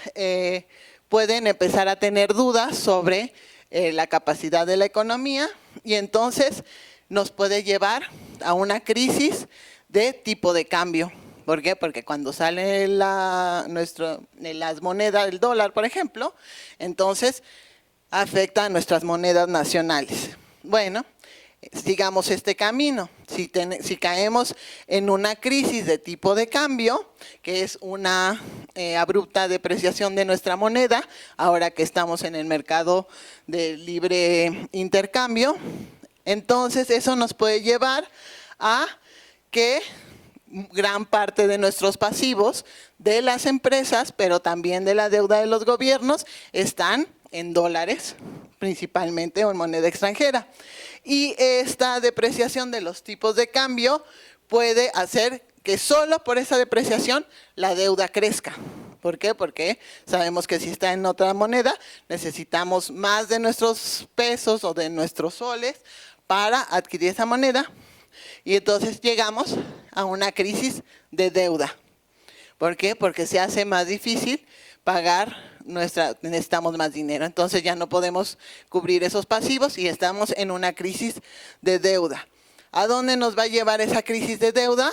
pueden empezar a tener dudas sobre la capacidad de la economía y entonces nos puede llevar a una crisis de tipo de cambio. ¿Por qué? Porque cuando sale las monedas, el dólar, por ejemplo, entonces afecta a nuestras monedas nacionales. Bueno, sigamos este camino. Si caemos en una crisis de tipo de cambio, que es una abrupta depreciación de nuestra moneda, ahora que estamos en el mercado de libre intercambio, entonces eso nos puede llevar a que gran parte de nuestros pasivos de las empresas, pero también de la deuda de los gobiernos, están en dólares, principalmente o en moneda extranjera. Y esta depreciación de los tipos de cambio puede hacer que solo por esa depreciación la deuda crezca. ¿Por qué? Porque sabemos que si está en otra moneda, necesitamos más de nuestros pesos o de nuestros soles para adquirir esa moneda. Y entonces llegamos a una crisis de deuda. ¿Por qué? Porque se hace más difícil pagar necesitamos más dinero. Entonces ya no podemos cubrir esos pasivos y estamos en una crisis de deuda. ¿A dónde nos va a llevar esa crisis de deuda?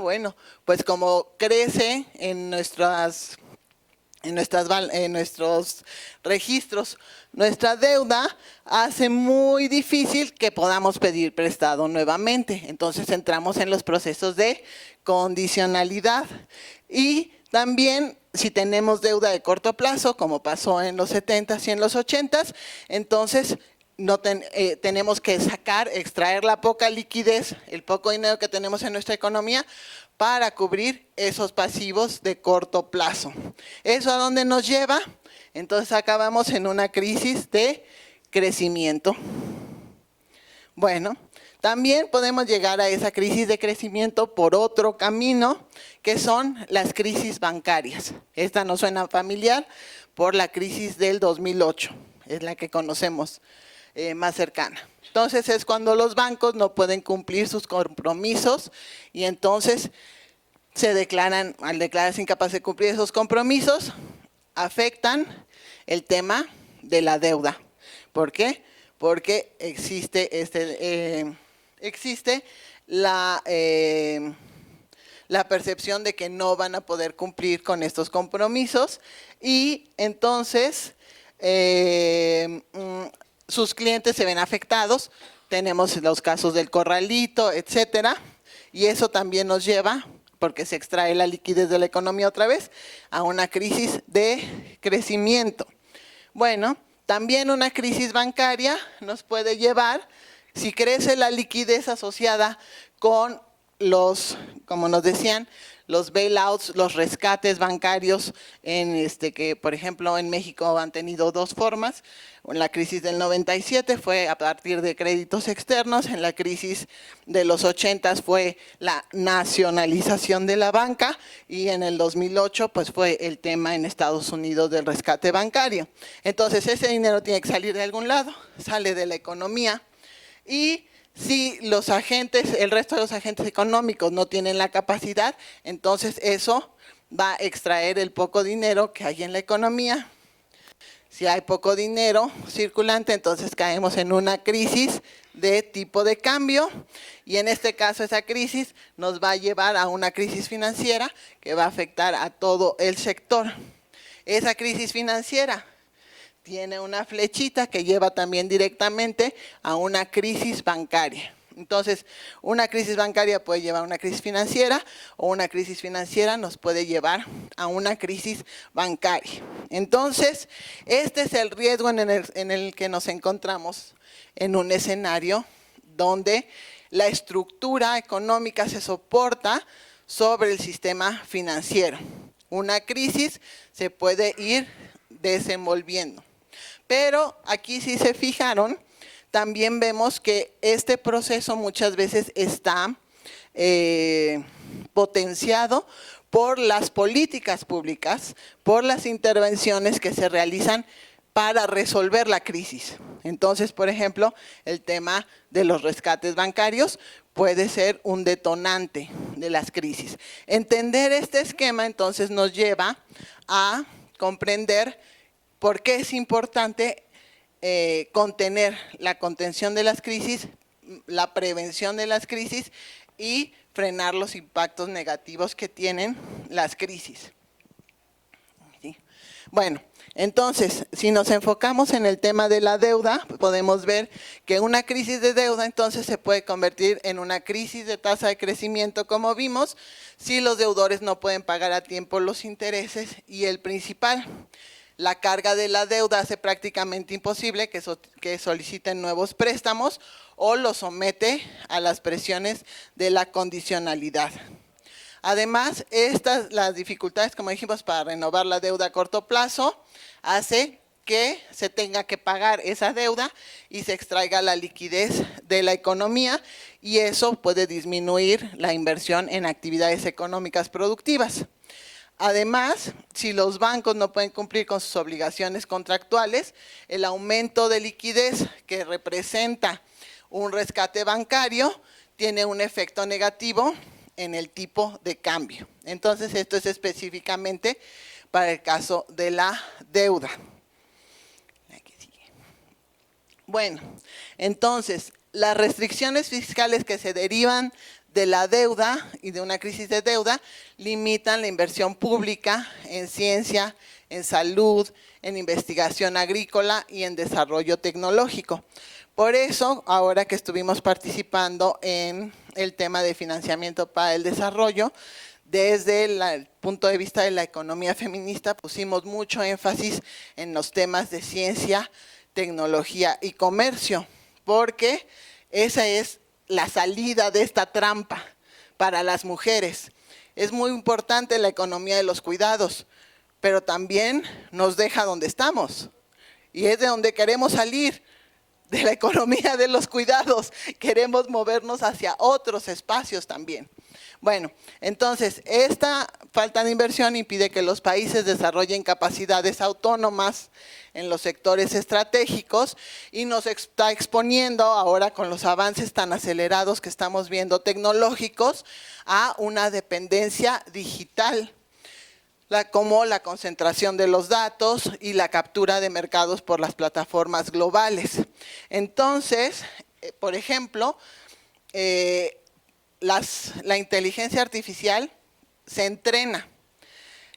Bueno, pues como crece en nuestros registros, nuestra deuda hace muy difícil que podamos pedir prestado nuevamente. Entonces entramos en los procesos de condicionalidad. Y también si tenemos deuda de corto plazo, como pasó en los 70s y en los 80s, entonces tenemos que extraer la poca liquidez, el poco dinero que tenemos en nuestra economía para cubrir esos pasivos de corto plazo. ¿Eso a dónde nos lleva? Entonces acabamos en una crisis de crecimiento. Bueno, también podemos llegar a esa crisis de crecimiento por otro camino, que son las crisis bancarias. Esta nos suena familiar por la crisis del 2008, es la que conocemos más cercana. Entonces es cuando los bancos no pueden cumplir sus compromisos y entonces al declararse incapaces de cumplir esos compromisos, afectan el tema de la deuda. ¿Por qué? Porque existe la percepción de que no van a poder cumplir con estos compromisos y entonces sus clientes se ven afectados. Tenemos los casos del corralito, etcétera, y eso también nos lleva, porque se extrae la liquidez de la economía otra vez, a una crisis de crecimiento. Bueno, también una crisis bancaria nos puede llevar, si crece la liquidez asociada con como nos decían, los bailouts, los rescates bancarios, que por ejemplo en México han tenido dos formas. En la crisis del 97 fue a partir de créditos externos, en la crisis de los 80 fue la nacionalización de la banca y en el 2008 pues fue el tema en Estados Unidos del rescate bancario. Entonces ese dinero tiene que salir de algún lado, sale de la economía y si el resto de los agentes económicos no tienen la capacidad, entonces eso va a extraer el poco dinero que hay en la economía. Si hay poco dinero circulante, entonces caemos en una crisis de tipo de cambio y en este caso esa crisis nos va a llevar a una crisis financiera que va a afectar a todo el sector. Esa crisis financiera tiene una flechita que lleva también directamente a una crisis bancaria. Entonces, una crisis bancaria puede llevar a una crisis financiera o una crisis financiera nos puede llevar a una crisis bancaria. Entonces, este es el riesgo en el que nos encontramos en un escenario donde la estructura económica se soporta sobre el sistema financiero. Una crisis se puede ir desenvolviendo. Pero aquí si se fijaron, también vemos que este proceso muchas veces está potenciado por las políticas públicas, por las intervenciones que se realizan para resolver la crisis. Entonces, por ejemplo, el tema de los rescates bancarios puede ser un detonante de las crisis. Entender este esquema entonces nos lleva a comprender por qué es importante contener la contención de las crisis, la prevención de las crisis y frenar los impactos negativos que tienen las crisis. ¿Sí? Bueno, entonces, si nos enfocamos en el tema de la deuda, podemos ver que una crisis de deuda entonces se puede convertir en una crisis de tasa de crecimiento, como vimos, si los deudores no pueden pagar a tiempo los intereses y el principal. La carga de la deuda hace prácticamente imposible que soliciten nuevos préstamos o los somete a las presiones de la condicionalidad. Además, las dificultades, como dijimos, para renovar la deuda a corto plazo, hace que se tenga que pagar esa deuda y se extraiga la liquidez de la economía, y eso puede disminuir la inversión en actividades económicas productivas. Además, si los bancos no pueden cumplir con sus obligaciones contractuales, el aumento de liquidez que representa un rescate bancario tiene un efecto negativo en el tipo de cambio. Entonces, esto es específicamente para el caso de la deuda. Bueno, entonces, las restricciones fiscales que se derivan de la deuda y de una crisis de deuda limitan la inversión pública en ciencia, en salud, en investigación agrícola y en desarrollo tecnológico. Por eso, ahora que estuvimos participando en el tema de financiamiento para el desarrollo, desde el punto de vista de la economía feminista, pusimos mucho énfasis en los temas de ciencia, tecnología y comercio, porque esa es la salida de esta trampa para las mujeres. Es muy importante la economía de los cuidados, pero también nos deja donde estamos, y es de donde queremos salir, de la economía de los cuidados. Queremos movernos hacia otros espacios también. Bueno, entonces, esta falta de inversión impide que los países desarrollen capacidades autónomas en los sectores estratégicos y nos está exponiendo ahora con los avances tan acelerados que estamos viendo tecnológicos a una dependencia digital, como la concentración de los datos y la captura de mercados por las plataformas globales. Entonces, por ejemplo, la inteligencia artificial se entrena,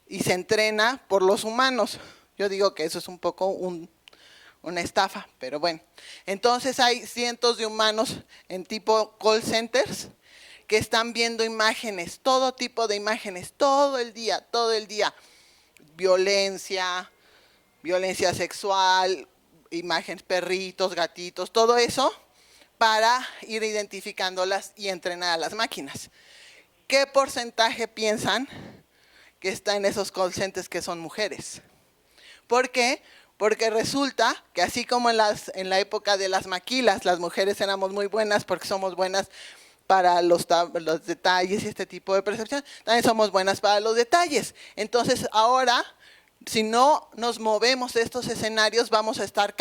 y se entrena por los humanos. Yo digo que eso es un poco una estafa, pero bueno. Entonces hay cientos de humanos en tipo call centers que están viendo imágenes, todo tipo de imágenes, todo el día, violencia, violencia sexual, imágenes, perritos, gatitos, todo eso, para ir identificándolas y entrenar a las máquinas. ¿Qué porcentaje piensan que está en esos call centers que son mujeres? ¿Por qué? Porque resulta que así como en la época de las maquilas, las mujeres éramos muy buenas porque somos buenas para los detalles y este tipo de percepción, también somos buenas para los detalles. Entonces ahora, si no nos movemos de estos escenarios, vamos a estar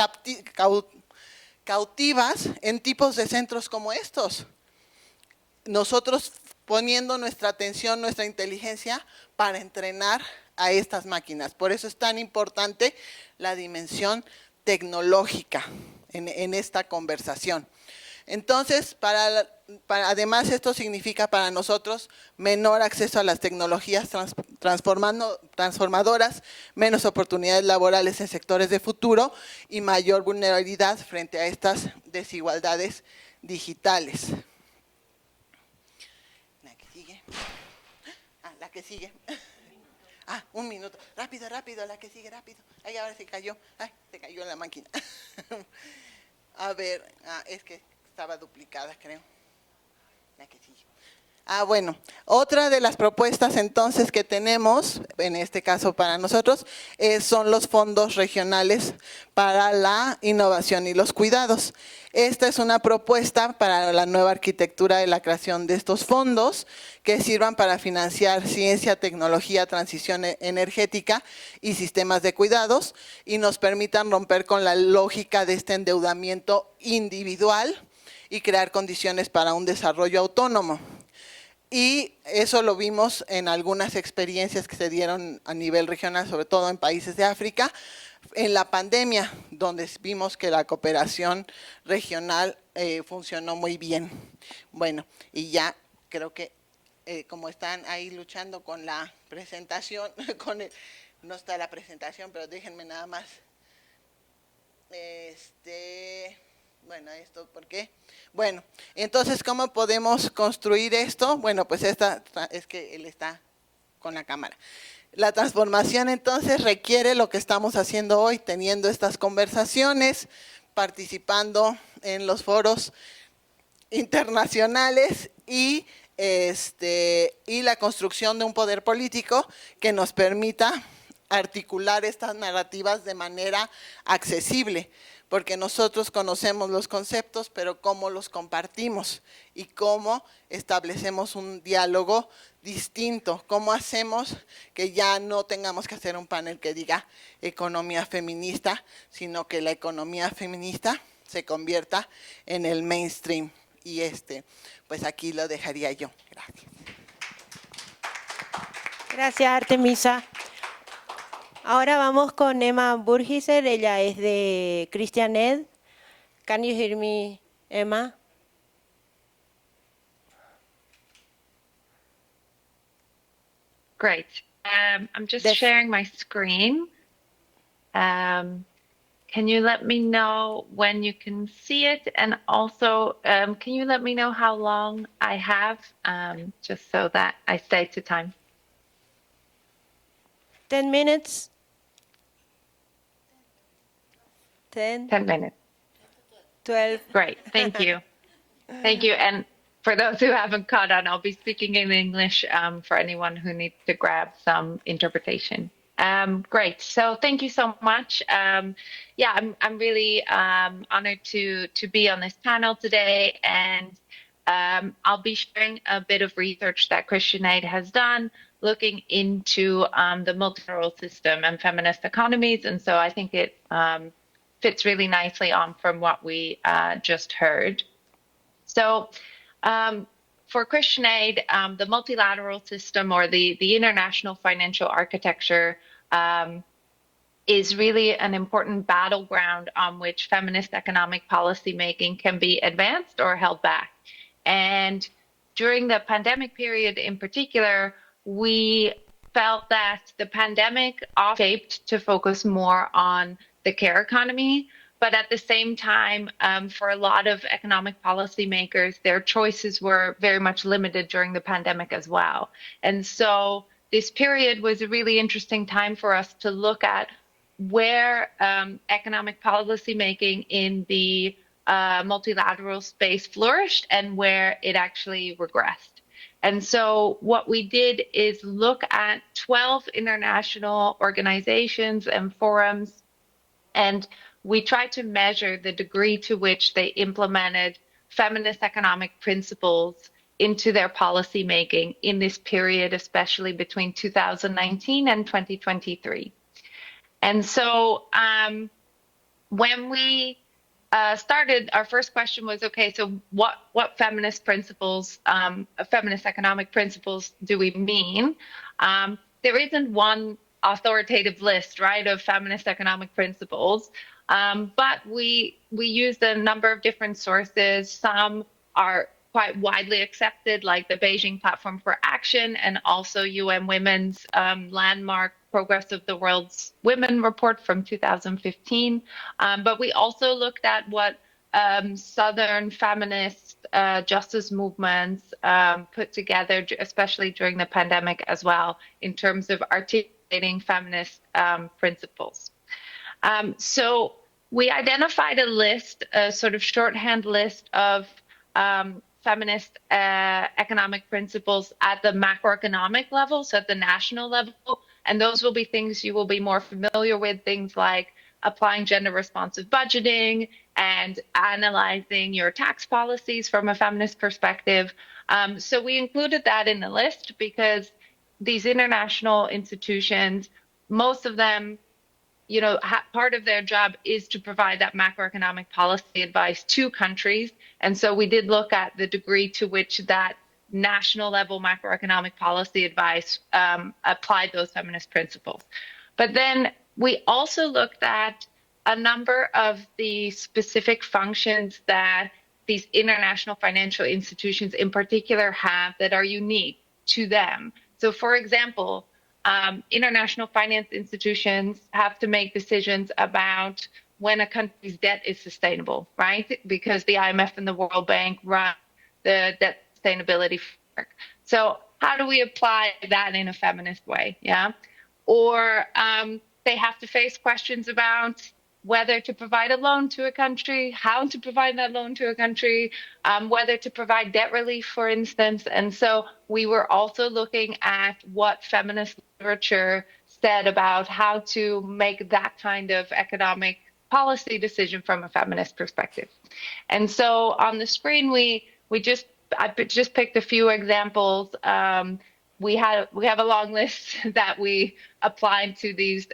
cautivas en tipos de centros como estos. Nosotros poniendo nuestra atención, nuestra inteligencia para entrenar a estas máquinas. Por eso es tan importante la dimensión tecnológica en esta conversación. Entonces, además esto significa para nosotros menor acceso a las tecnologías transformadoras, menos oportunidades laborales en sectores de futuro y mayor vulnerabilidad frente a estas desigualdades digitales. La que sigue. La que sigue. Un minuto. Rápido, rápido, la que sigue, rápido. Ay, ahora se cayó. Ay, se cayó la máquina. A ver, es que estaba duplicada, creo. La que sigue. Bueno, otra de las propuestas entonces que tenemos, en este caso para nosotros, son los fondos regionales para la innovación y los cuidados. Esta es una propuesta para la nueva arquitectura de la creación de estos fondos que sirvan para financiar ciencia, tecnología, transición energética y sistemas de cuidados y nos permitan romper con la lógica de este endeudamiento individual y crear condiciones para un desarrollo autónomo. Y eso lo vimos en algunas experiencias que se dieron a nivel regional, sobre todo en países de África, en la pandemia, donde vimos que la cooperación regional funcionó muy bien. Bueno, y ya creo que como están ahí luchando con la presentación, no está la presentación, pero déjenme nada más. Bueno, ¿esto por qué? Bueno, entonces, ¿cómo podemos construir esto? Bueno, pues es que él está con la cámara. La transformación entonces requiere lo que estamos haciendo hoy, teniendo estas conversaciones, participando en los foros internacionales y la construcción de un poder político que nos permita articular estas narrativas de manera accesible, porque nosotros conocemos los conceptos, pero cómo los compartimos y cómo establecemos un diálogo distinto, cómo hacemos que ya no tengamos que hacer un panel que diga economía feminista, sino que la economía feminista se convierta en el mainstream. Y pues aquí lo dejaría yo. Gracias. Gracias, Artemisa. Ahora vamos con Emma Burgiser, ella es de Christian Ed. Can you hear me, Emma? Great. I'm just This- sharing my screen. Can you let me know when you can see it? And also, can you let me know how long I have, just so that I stay to time? 10 minutes? 10, 10 minutes. 12. Great. Thank you. Thank you. And for those who haven't caught on, I'll be speaking in English for anyone who needs to grab some interpretation. Great. So thank you so much. Yeah, I'm really honored to be on this panel today, and I'll be sharing a bit of research that Christian Aid has done, looking into the multilateral system and feminist economies, and so I think it fits really nicely on from what we just heard. So for Christian Aid, the multilateral system, or the international financial architecture, is really an important battleground on which feminist economic policy making can be advanced or held back. And during the pandemic period in particular, we felt that the pandemic shaped to focus more on the care economy, but at the same time, for a lot of economic policymakers, their choices were very much limited during the pandemic as well. And so this period was a really interesting time for us to look at where economic policymaking in the multilateral space flourished and where it actually regressed. And so what we did is look at 12 international organizations and forums, and we tried to measure the degree to which they implemented feminist economic principles into their policy making in this period, especially between 2019 and 2023. And so when we started, our first question was, okay, so what feminist principles, feminist economic principles do we mean? There isn't one authoritative list, right, of feminist economic principles, but we used a number of different sources. Some are quite widely accepted, like the Beijing Platform for Action and also UN Women's landmark Progress of the World's Women report from 2015. But we also looked at what Southern feminist justice movements put together, especially during the pandemic as well, in terms of articulating feminist principles. So we identified a list, a sort of shorthand list of feminist economic principles at the macroeconomic level, so at the national level. And those will be things you will be more familiar with, things like applying gender responsive budgeting and analyzing your tax policies from a feminist perspective. So we included that in the list because these international institutions, most of them, you know, part of their job is to provide that macroeconomic policy advice to countries. And so we did look at the degree to which that national level macroeconomic policy advice applied those feminist principles. But then we also looked at a number of the specific functions that these international financial institutions in particular have that are unique to them. So for example, international finance institutions have to make decisions about when a country's debt is sustainable, right? Because the IMF and the World Bank run the debt sustainability framework. So how do we apply that in a feminist way? Yeah. Or they have to face questions about whether to provide a loan to a country, how to provide that loan to a country, whether to provide debt relief, for instance. And so we were also looking at what feminist literature said about how to make that kind of economic policy decision from a feminist perspective. And so on the screen, I just picked a few examples. We have a long list that we applied to these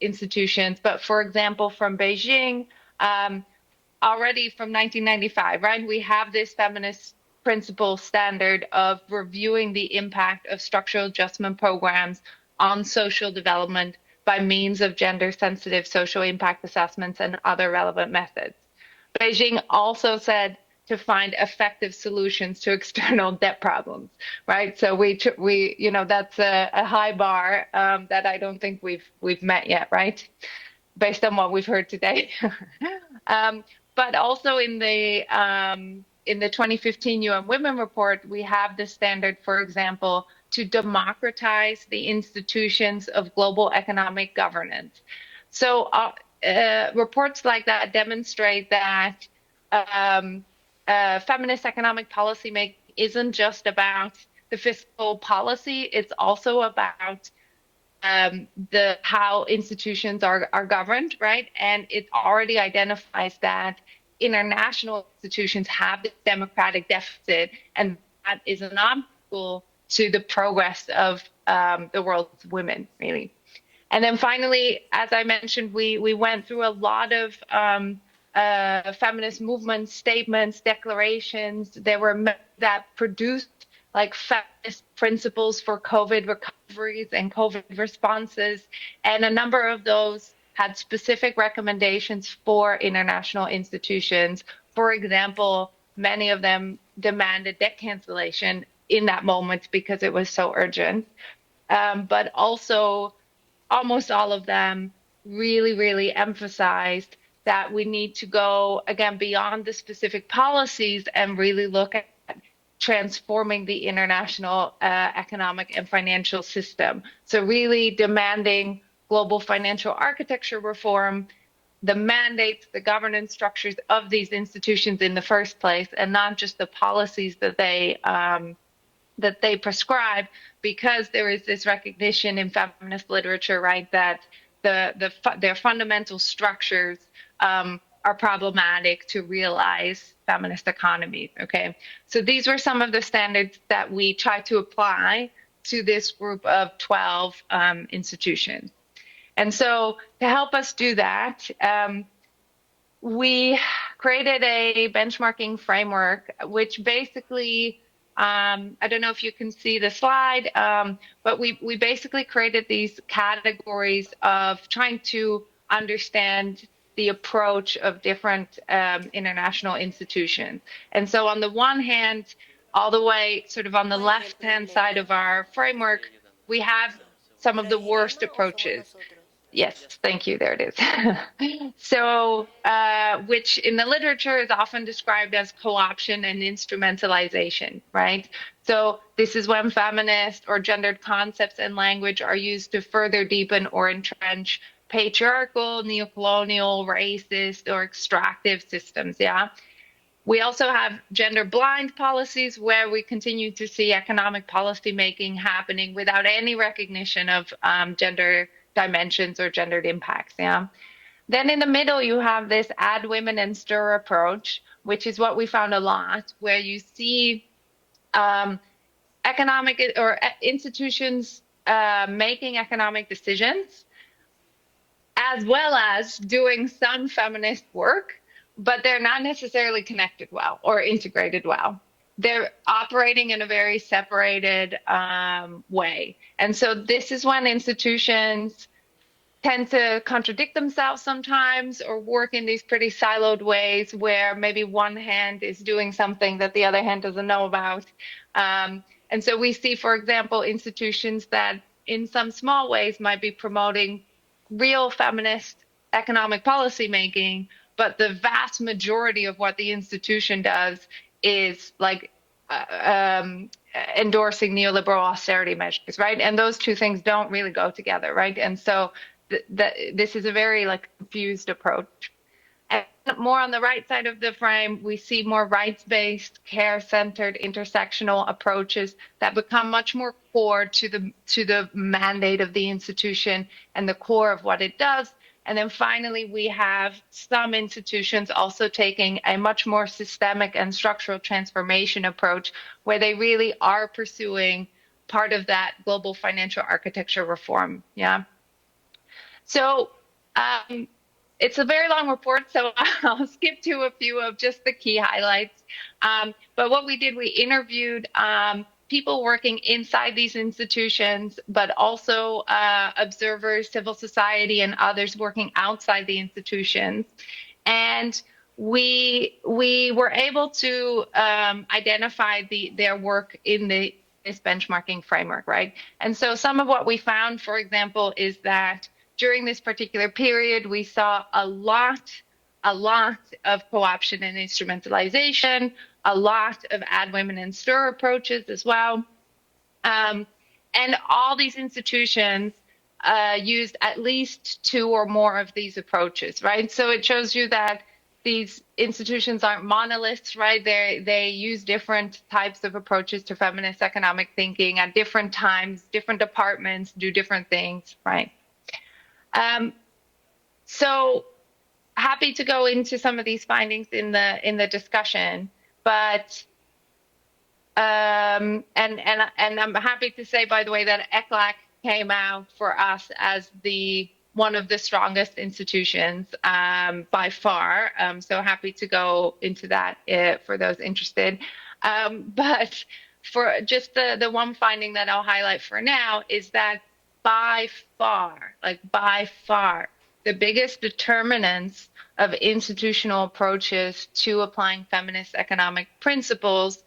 institutions, but for example, from Beijing, already from 1995, right? We have this feminist principle standard of reviewing the impact of structural adjustment programs on social development by means of gender-sensitive social impact assessments and other relevant methods. Beijing also said to find effective solutions to external debt problems, right? So we that's a high bar that I don't think we've met yet, right? Based on what we've heard today. But also in the 2015 UN Women Report, we have the standard, for example, to democratize the institutions of global economic governance. So reports like that demonstrate that feminist economic policymaking isn't just about the fiscal policy, it's also about how institutions are governed, right? And it already identifies that international institutions have this democratic deficit, and that is an obstacle to the progress of the world's women, really. And then finally, as I mentioned, we went through a lot of feminist movement statements, declarations. There were that produced like feminist principles for COVID recoveries and COVID responses. And a number of those had specific recommendations for international institutions. For example, many of them demanded debt cancellation in that moment because it was so urgent. But also, almost all of them really, really emphasized that we need to go, again, beyond the specific policies and really look at transforming the international economic and financial system. So really demanding global financial architecture reform, the mandates, the governance structures of these institutions in the first place, and not just the policies that they prescribe, because there is this recognition in feminist literature, right, that their fundamental structures are problematic to realize feminist economies, okay? So these were some of the standards that we tried to apply to this group of 12 institutions. And so to help us do that, we created a benchmarking framework, which basically, I don't know if you can see the slide, but we basically created these categories of trying to understand the approach of different international institutions. And so on the one hand, all the way sort of on the left-hand side of our framework, we have some of the worst approaches. Yes, thank you, there it is. So, which in the literature is often described as co-option and instrumentalization, right? So this is when feminist or gendered concepts and language are used to further deepen or entrench patriarchal, neocolonial, racist, or extractive systems, yeah? We also have gender blind policies where we continue to see economic policy making happening without any recognition of gender dimensions or gendered impacts, yeah? Then in the middle, you have this add women and stir approach, which is what we found a lot, where you see economic or institutions making economic decisions, as well as doing some feminist work, but they're not necessarily connected well or integrated well. They're operating in a very separated way. And so this is when institutions tend to contradict themselves sometimes or work in these pretty siloed ways where maybe one hand is doing something that the other hand doesn't know about. And so we see, for example, institutions that in some small ways might be promoting real feminist economic policy making, but the vast majority of what the institution does is like endorsing neoliberal austerity measures, right? And those two things don't really go together, right? And so this is a very like confused approach. And more on the right side of the frame, we see more rights-based, care-centered, intersectional approaches that become much more core to the mandate of the institution and the core of what it does. And then finally, we have some institutions also taking a much more systemic and structural transformation approach, where they really are pursuing part of that global financial architecture reform. Yeah. So it's a very long report, so I'll skip to a few of just the key highlights. But what we did, we interviewed people working inside these institutions, but also observers, civil society, and others working outside the institutions. And we were able to identify their work in this benchmarking framework, right? And so some of what we found, for example, is that during this particular period, we saw a lot of co-option and instrumentalization, a lot of add women and stir approaches as well. And all these institutions used at least 2 or more of these approaches, right? So it shows you that these institutions aren't monoliths, right? They use different types of approaches to feminist economic thinking at different times, different departments do different things, right? So happy to go into some of these findings in the discussion, but and I'm happy to say, by the way, that ECLAC came out for us as one of the strongest institutions by far. So happy to go into that for those interested. But for just the one finding that I'll highlight for now is that by far, the biggest determinants of institutional approaches to applying feminist economic principles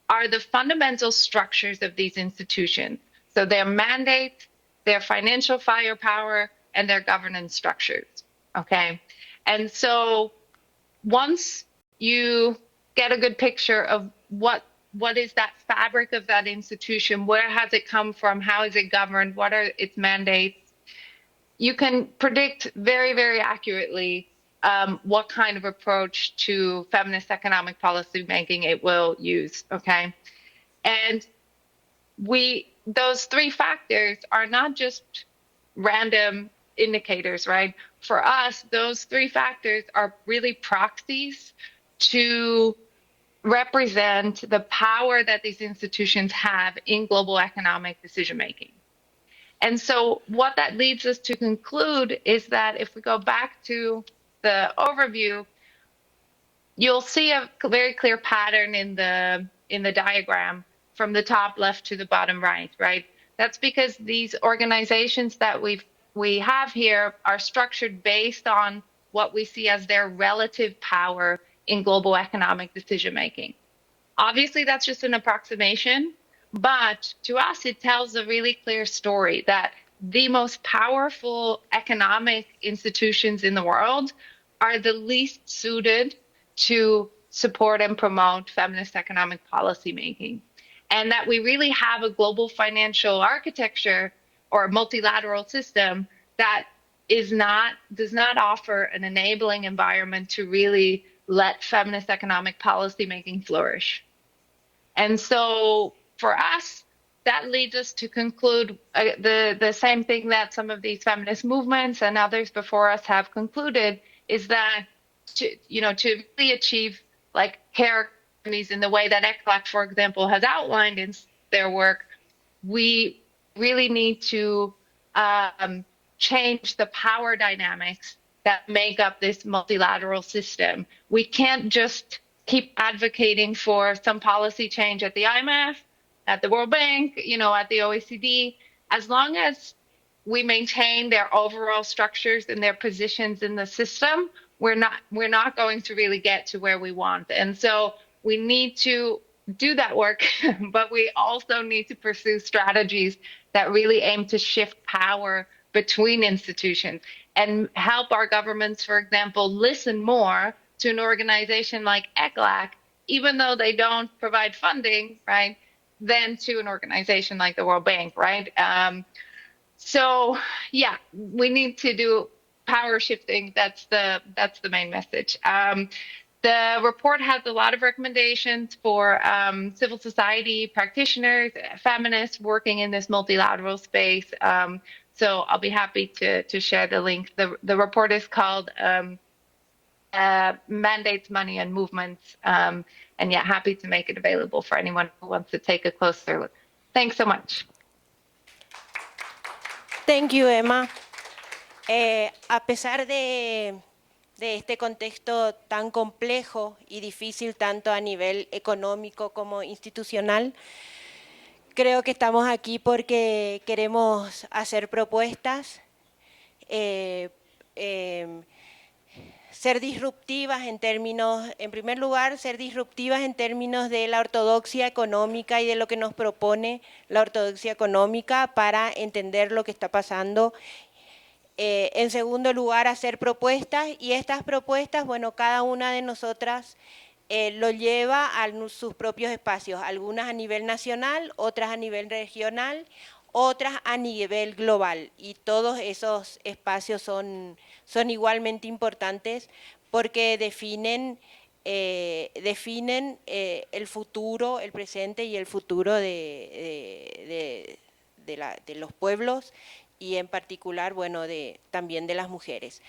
are the fundamental structures of these institutions. So their mandate, their financial firepower, and their governance structures, okay? And so once you get a good picture of what is that fabric of that institution, where has it come from, how is it governed, what are its mandates, you can predict very, very accurately what kind of approach to feminist economic policy making it will use, okay? And those 3 factors are not just random indicators, right? For us, those 3 factors are really proxies to represent the power that these institutions have in global economic decision making. And so what that leads us to conclude is that if we go back to the overview, you'll see a very clear pattern in the diagram from the top left to the bottom right? That's because these organizations that we have here are structured based on what we see as their relative power in global economic decision making. Obviously, that's just an approximation, but to us, it tells a really clear story that the most powerful economic institutions in the world are the least suited to support and promote feminist economic policy making. And that we really have a global financial architecture or a multilateral system that does not offer an enabling environment to really let feminist economic policy making flourish. And so for us, that leads us to conclude the same thing that some of these feminist movements and others before us have concluded, is that to really achieve like care in the way that ECLAC, for example, has outlined in their work, we really need to change the power dynamics that make up this multilateral system. We can't just keep advocating for some policy change at the IMF, at the World Bank, at the OECD, as long as we maintain their overall structures and their positions in the system, we're not going to really get to where we want. And so we need to do that work, but we also need to pursue strategies that really aim to shift power between institutions and help our governments, for example, listen more to an organization like ECLAC, even though they don't provide funding, right, than to an organization like the World Bank, right? So yeah, we need to do power shifting. That's the main message. The report has a lot of recommendations for civil society practitioners, feminists working in this multilateral space. So I'll be happy to share the link. The report is called Mandates, Money, and Movements. And yeah, happy to make it available for anyone who wants to take a closer look. Thanks so much. Thank you, Emma. A pesar de este contexto tan complejo y difícil tanto a nivel económico como institucional, creo que estamos aquí porque queremos hacer propuestas, ser disruptivas en términos, en primer lugar, ser disruptivas en términos de la ortodoxia económica y de lo que nos propone la ortodoxia económica para entender lo que está pasando. En segundo lugar, hacer propuestas, y estas propuestas, bueno, cada una de nosotras lo lleva a sus propios espacios, algunas a nivel nacional, otras a nivel regional, otras a nivel global, y todos esos espacios son igualmente importantes porque definen el futuro, el presente y el futuro de los pueblos, y en particular, bueno, también de las mujeres.